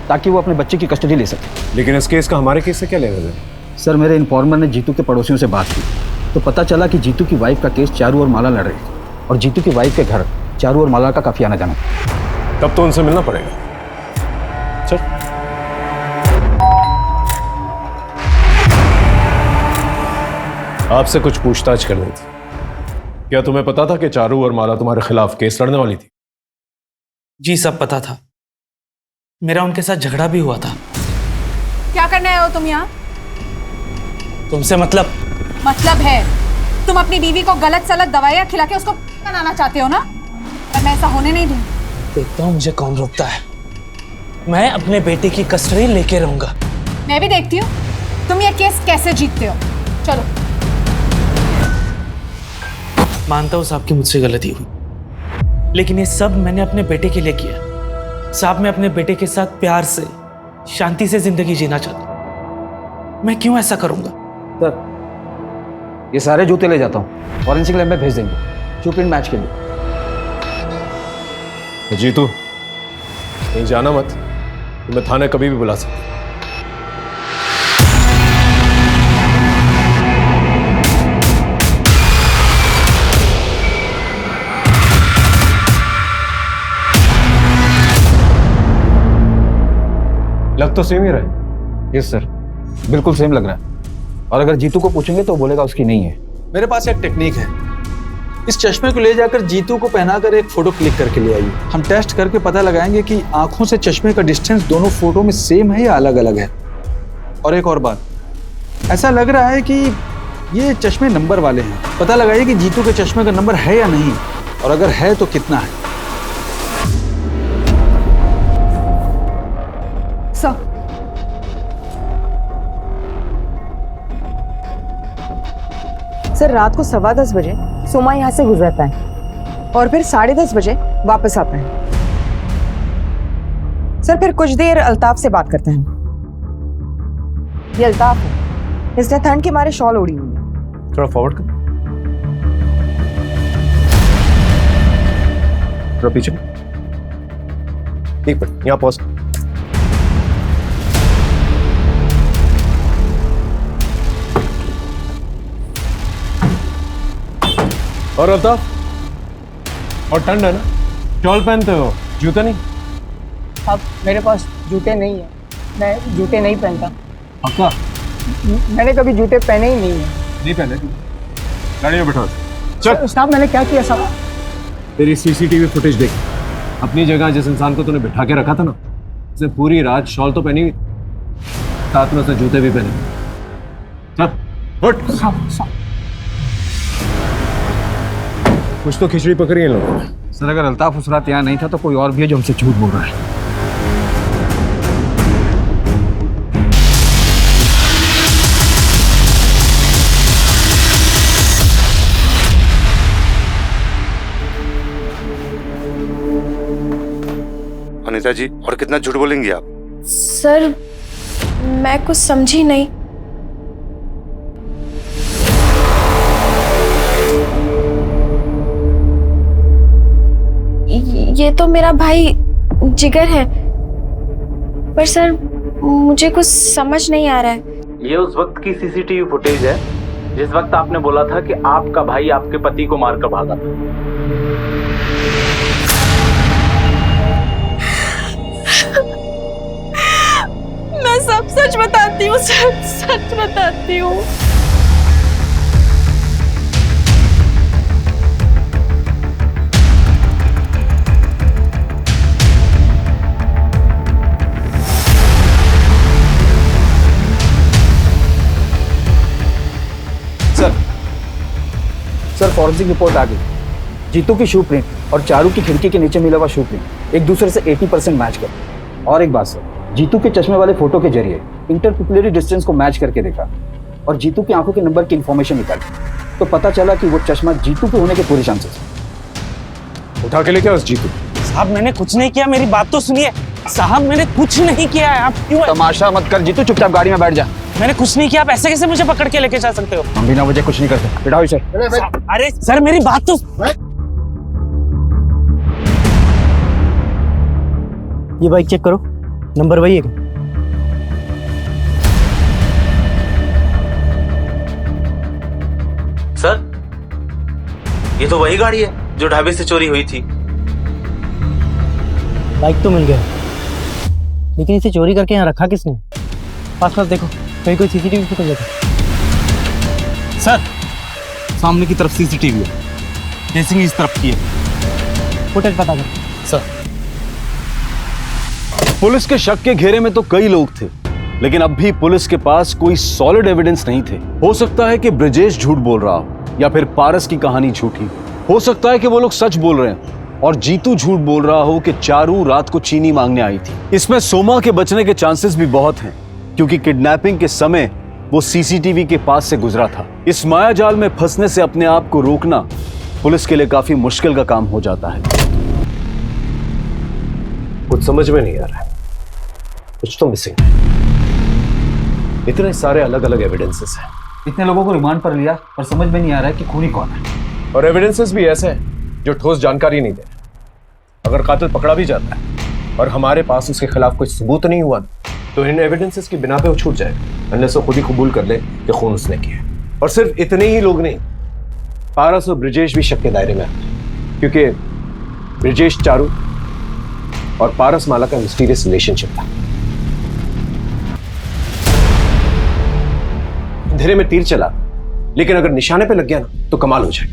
ताकि वो अपने बच्चे की कस्टडी ले सके। लेकिन इस केस का हमारे केस से क्या लेना देना? सर मेरे इन्फॉर्मर ने जीतू के पड़ोसियों से बात की तो पता चला कि जीतू की वाइफ का केस चारू और माला लड़ रही थी और जीतू की वाइफ के घर चारू और माला का काफी आना जाना। तब तो उनसे मिलना पड़ेगा। चल। आपसे कुछ पूछताछ करनी थी। क्या तुम्हें पता था कि चारू और माला तुम्हारे खिलाफ केस लड़ने वाली थी? जी सब पता था। मेरा उनके साथ झगड़ा भी हुआ था। क्या करने आए हो तुम यहाँ? तुमसे मतलब है तुम अपनी बीवी को गलत सलत दवाइयाँ खिला के उसको बनाना चाहते हो ना? पर मैं ऐसा होने नहीं दूंगी। देखता हूँ मुझे कौन रोकता है। मैं अपने बेटे की कस्टडी लेके रहूंगा। मैं भी देखती हूँ तुम ये केस कैसे जीतते हो। चलो। मानता हूँ साहब की मुझसे गलती हुई, लेकिन ये सब मैंने अपने बेटे के लिए किया। साहब मैं अपने बेटे के साथ प्यार से शांति से जिंदगी जीना चाहता हूँ। मैं क्यों ऐसा करूंगा? सर ये सारे जूते ले जाता हूँ, फॉरेंसिक लैब में भेज देंगे शू प्रिंट मैच के लिए। जीतू कहीं जाना मत, तुम्हें थाने कभी भी बुला सकते। लग तो सेम ही रहा है। यस सर, बिल्कुल सेम लग रहा है। और अगर जीतू को पूछेंगे तो बोलेगा उसकी नहीं है। मेरे पास एक टेक्निक है, इस चश्मे को ले जाकर जीतू को पहनाकर एक फोटो क्लिक करके ले आइए। हम टेस्ट करके पता लगाएंगे कि आंखों से चश्मे का डिस्टेंस दोनों फोटो में सेम है या अलग अलग है। और एक और बात, ऐसा लग रहा है कि ये चश्मे नंबर वाले हैं। पता लगाइए कि जीतू के चश्मे का नंबर है या नहीं, और अगर है तो कितना है। सर रात को 10:15 बजे सोमा यहाँ से गुजरता है और फिर 10:30 बजे वापस आता है। सर फिर कुछ देर अल्ताफ से बात करते हैं। ये अल्ताफ है, इसने ठंड के मारे शॉल ओढ़ी हुई है। थोड़ा फॉरवर्ड कर, थोड़ा पीछे। एक मिनट, यहाँ पॉज। और अल्ताफ, और ठंड है ना, शॉल पहनते हो, जूता नहीं? अब मेरे पास जूते नहीं है, मैं जूते नहीं पहनता। पक्का? मैंने कभी जूते पहने ही नहीं है। नहीं पहने? गाड़ी में बैठो। चल। साहब मैंने क्या किया साहब? तेरी सीसीटीवी फुटेज देख। अपनी जगह जिस इंसान को तूने बिठा के रखा था ना, उसने पूरी रात शॉल तो पहनी, साथ में उसने जूते भी पहने। चल उठ। कुछ तो खिचड़ी पकड़ी है लोगों ने। सर अगर अल्ताफ उस रात यहाँ नहीं था तो कोई और भी है जो हमसे झूठ बोल रहा है। अनीता जी, और कितना झूठ बोलेंगी आप? सर मैं कुछ समझी नहीं। ये तो मेरा भाई जिगर है, पर सर मुझे कुछ समझ नहीं आ रहा है। ये उस वक्त की सीसीटीवी फुटेज है जिस वक्त आपने बोला था कि आपका भाई आपके पति को मारकर भागा था। मैं सब सच बताती हूँ सर, सच बताती हूँ। सर फॉरेंसिक रिपोर्ट आ गई। जीतू की शू प्रिंट और चारू की खिड़की के नीचे मिला हुआ शू प्रिंट एक दूसरे से 80% मैच कर। और एक बात सर, जीतू के चश्मे वाले फोटो के जरिए इंटरपिपुलरी डिस्टेंस को मैच करके देखा और जीतू की आंखों के नंबर की इंफॉर्मेशन निकाली तो पता चला कि वो चश्मा जीतू के होने के पूरे चांसेस। उठा के लेके उस जीतू। साहब मैंने कुछ नहीं किया, मेरी बात तो सुनिए। साहब मैंने कुछ नहीं किया है, आप क्यों तमाशा मत कर जीतू, चुपचाप गाड़ी में बैठ जा। मैंने कुछ नहीं किया, आप ऐसे कैसे मुझे पकड़ के लेके जा सकते हो? हम बिना वजह कुछ नहीं करते, बिठाओ इसे। अरे सर मेरी बात तो। ये बाइक चेक करो, नंबर वही है। सर ये तो वही गाड़ी है जो ढाबे से चोरी हुई थी। बाइक तो मिल गया, लेकिन इसे चोरी करके यहाँ रखा किसने? पास पास देखो, कहीं कोई सीसीटीवी फुटेज देखो। सर सामने की तरफ सीसीटीवी है, जैसे इस तरफ की है। फुटेज पता करो। सर पुलिस के शक के घेरे में तो कई लोग थे, लेकिन अब भी पुलिस के पास कोई सॉलिड एविडेंस नहीं थे। हो सकता है कि ब्रजेश झूठ बोल रहा हो या फिर पारस की कहानी झूठी हो सकता है कि वो लोग सच बोल रहे हैं और जीतू झूठ बोल रहा हो कि चारू रात को चीनी मांगने आई थी। इसमें सोमा के बचने के चांसेस भी बहुत हैं, क्योंकि किडनैपिंग के समय वो सीसीटीवी के पास से गुजरा था। इस माया जाल में फंसने से अपने आप को रोकना पुलिस के लिए काफी मुश्किल का काम हो जाता है। कुछ समझ में नहीं आ रहा है, कुछ तो मिसिंग है। इतने सारे अलग अलग एविडेंसेस हैं। इतने लोगों को रिमांड पर लिया पर समझ में नहीं आ रहा है कि खूनी कौन है। और एविडेंसेस भी ऐसे हैं जो ठोस जानकारी नहीं दे। अगर कातिल पकड़ा भी जाता है और हमारे पास उसके खिलाफ कोई सबूत नहीं हुआ तो इन एविडेंसेस की बिना पे वो छूट जाएगा, अनलेस वो खुद ही कबूल कर ले कि खून उसने किया। और सिर्फ इतने ही लोग नहीं, पारस और ब्रजेश भी शक के दायरे में आते हैं, क्योंकि ब्रजेश चारू और पारस माला का मिस्टीरियस रिलेशनशिप था। अंधेरे में तीर चला, लेकिन अगर निशाने पे लग गया ना तो कमाल हो जाए।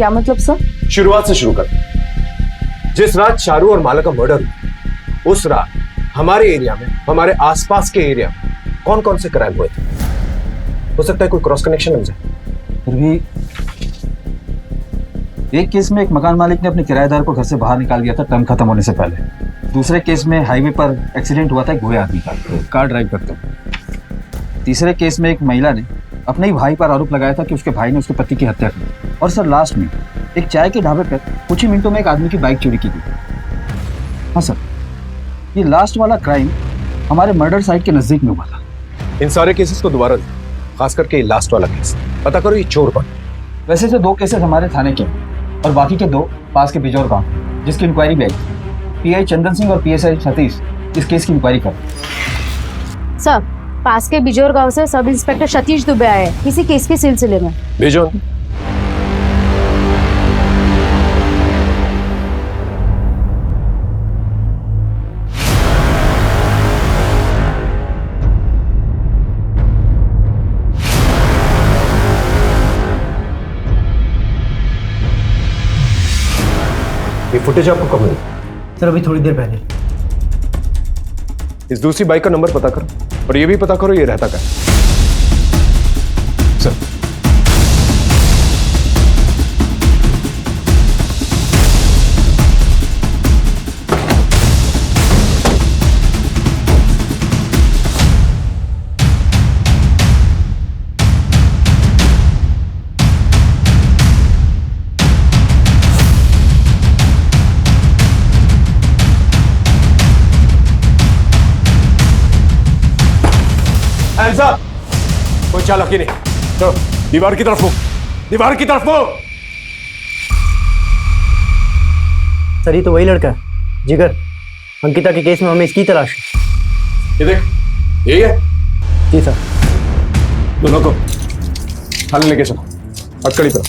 क्या मतलब सर? शुरुआत से शुरू कर। जिस रात चारू और माला का मर्डर हुआ, उस रात हमारे एरिया में, हमारे आसपास के एरिया में कौन कौन से क्राइम हुए थे? हो सकता है कोई क्रॉस कनेक्शन लग जाए। फिर भी एक केस में एक मकान मालिक ने अपने किराएदार को घर से बाहर निकाल दिया था टर्म खत्म होने से पहले। दूसरे केस में हाईवे पर एक्सीडेंट हुआ था एक गोए आदमी का, कार ड्राइव करते हुए। तीसरे केस में एक महिला ने अपने ही भाई पर आरोप लगाया था कि उसके भाई ने उसके पति की हत्या की। और सर लास्ट में एक चाय के ढाबे पर कुछ ही मिनटों में एक आदमी की बाइक चोरी की थी। हाँ सर, ये लास्ट वाला क्राइम हमारे मर्डर साइट के नजदीक में हुआ था। इन सारे केसेस को दोबारा, खास करके ये लास्ट वाला केस, पता करो ये चोर कौन। वैसे तो 2 केसेस हमारे थाने के और बाकी के 2 पास के बिजौर गांव, जिसकी इंक्वायरी भी आई। पीआई चंदन सिंह और पीएसआई सतीश इस केस की इंक्वायरी कर। सर, पास के बिजौर गांव से सब इंस्पेक्टर सतीश दुबे आए हैं किसी केस के सिलसिले में। भेजो। ये फुटेज आपको कब मिली? सर अभी थोड़ी देर पहले। इस दूसरी बाइक का नंबर पता करो और ये भी पता करो ये रहता कहाँ है। सर साहब, कोई चालाकी नहीं। चलो दीवार की तरफ हो, दीवार की तरफ हो। सर ये तो वही लड़का है, जिगर। अंकिता के केस में हमें इसकी तलाश है। ये देख, यही है। जी सर। दोनों को थाने लेके चलो, अटकड़ी पर।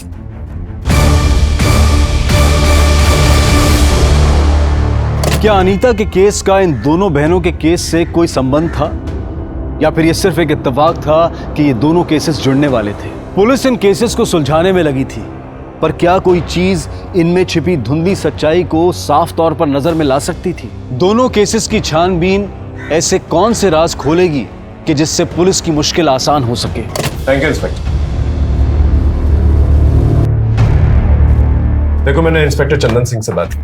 क्या अनीता के केस का इन दोनों बहनों के केस से कोई संबंध था, या फिर यह सिर्फ एक इत्तेफाक था कि ये दोनों केसेस जुड़ने वाले थे? पुलिस इन केसेस को सुलझाने में लगी थी, पर क्या कोई चीज इनमें छिपी धुंधली सच्चाई को साफ तौर पर नजर में ला सकती थी? दोनों केसेस की छानबीन ऐसे कौन से राज खोलेगी कि जिससे पुलिस की मुश्किल आसान हो सके? Thank you inspector. देखो, मैंने इंस्पेक्टर चंदन सिंह से बात की।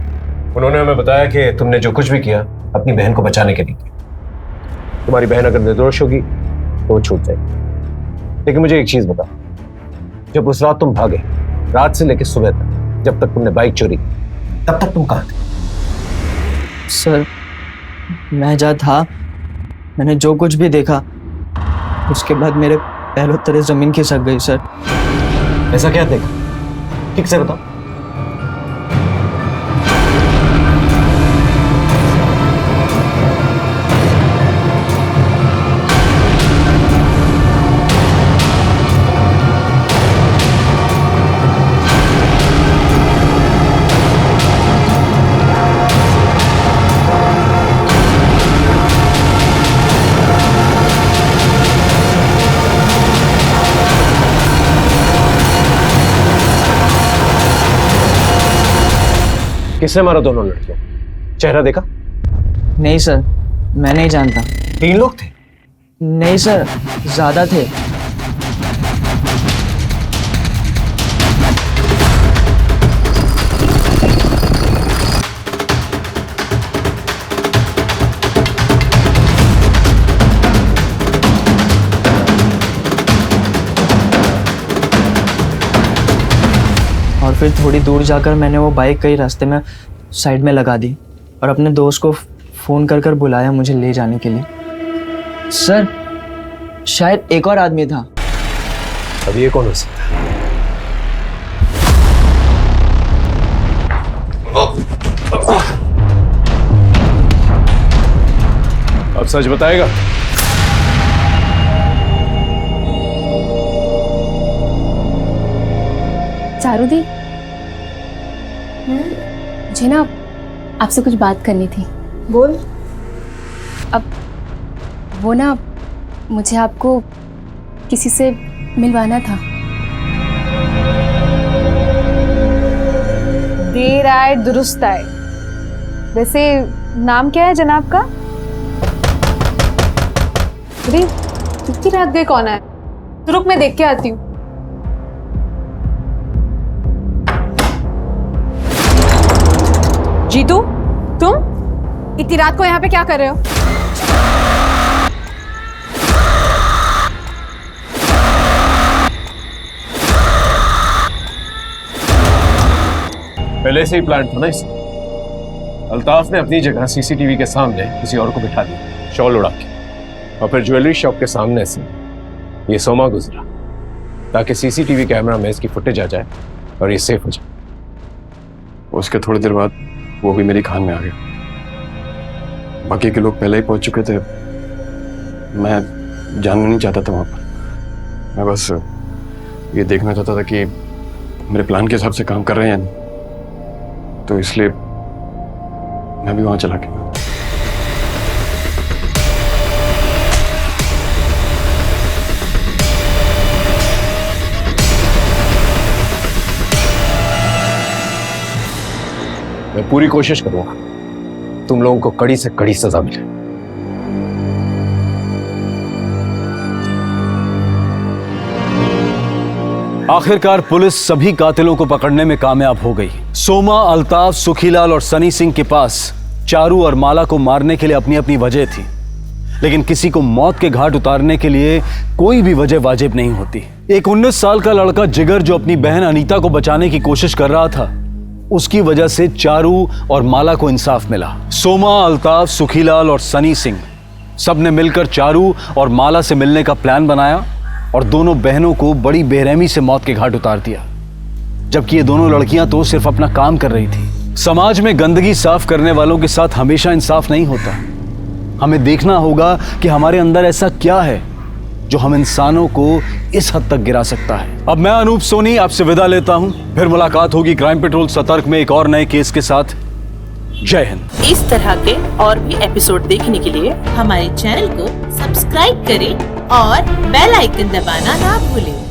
उन्होंने हमें बताया कि तुमने जो कुछ भी किया अपनी बहन को बचाने के लिए किया। तुम्हारी बहन अगर निर्दोष होगी तो वो छूट जाएगी। लेकिन मुझे एक चीज बताओ, जब उस रात तुम भागे, रात से लेकर सुबह तक, जब तक तुमने बाइक चोरी की, तब तक तुम कहाँ थे? सर मैं जहाँ था, मैंने जो कुछ भी देखा, उसके बाद मेरे पैरों तले जमीन खिसक गई सर। ऐसा क्या देखा, ठीक से बताओ। किसने मारा दोनों लड़कियों? चेहरा देखा? नहीं सर, मैं नहीं जानता। 3 लोग थे? नहीं सर, ज्यादा थे। और फिर थोड़ी दूर जाकर मैंने वो बाइक कहीं रास्ते में साइड में लगा दी और अपने दोस्त को फ़ोन कर कर बुलाया मुझे ले जाने के लिए। सर शायद एक और आदमी था। अब ये कौन हो सकता है? अब सच बताएगा? चारू दी, मुझे ना आपसे कुछ बात करनी थी। बोल। अब वो ना, मुझे आपको किसी से मिलवाना था। देर आए दुरुस्त आए। वैसे नाम क्या है जनाब का? अरे इतनी रात गए कौन है? तो रुक मैं देख के आती हूँ। जीतू, तुम इतनी रात को यहाँ पे क्या कर रहे हो? पहले से ही प्लान था ना इस। अल्ताफ ने अपनी जगह सीसीटीवी के सामने किसी और को बिठा दिया, शॉल उड़ा के, और फिर ज्वेलरी शॉप के सामने से ये सोमा गुजरा ताकि सीसीटीवी कैमरा में इसकी फुटेज आ जाए और ये सेफ हो जाए। उसके थोड़ी देर बाद वो भी मेरी खान में आ गया। बाकी के लोग पहले ही पहुंच चुके थे, मैं जानना नहीं चाहता था वहां पर। मैं बस ये देखना चाहता था कि मेरे प्लान के हिसाब से काम कर रहे हैं या नहीं, तो इसलिए मैं भी वहां चला गया। मैं पूरी कोशिश करूंगा तुम लोगों को कड़ी से कड़ी सजा मिले। आखिरकार पुलिस सभी कातिलों को पकड़ने में कामयाब हो गई। सोमा, अल्ताफ, सुखीलाल और सनी सिंह के पास चारू और माला को मारने के लिए अपनी अपनी वजह थी, लेकिन किसी को मौत के घाट उतारने के लिए कोई भी वजह वाजिब नहीं होती। एक 19 साल का लड़का जिगर जो अपनी बहन अनीता को बचाने की कोशिश कर रहा था, उसकी वजह से चारू और माला को इंसाफ मिला। सोमा, अल्ताफ, सुखीलाल और सनी सिंह सब ने मिलकर चारू और माला से मिलने का प्लान बनाया और दोनों बहनों को बड़ी बेरहमी से मौत के घाट उतार दिया। जबकि ये दोनों लड़कियां तो सिर्फ अपना काम कर रही थी। समाज में गंदगी साफ करने वालों के साथ हमेशा इंसाफ नहीं होता। हमें देखना होगा कि हमारे अंदर ऐसा क्या है जो हम इंसानों को इस हद तक गिरा सकता है। अब मैं अनूप सोनी आपसे विदा लेता हूं, फिर मुलाकात होगी क्राइम पेट्रोल सतर्क में एक और नए केस के साथ। जय हिंद। इस तरह के और भी एपिसोड देखने के लिए हमारे चैनल को सब्सक्राइब करें और बेल आइकन दबाना ना भूलें।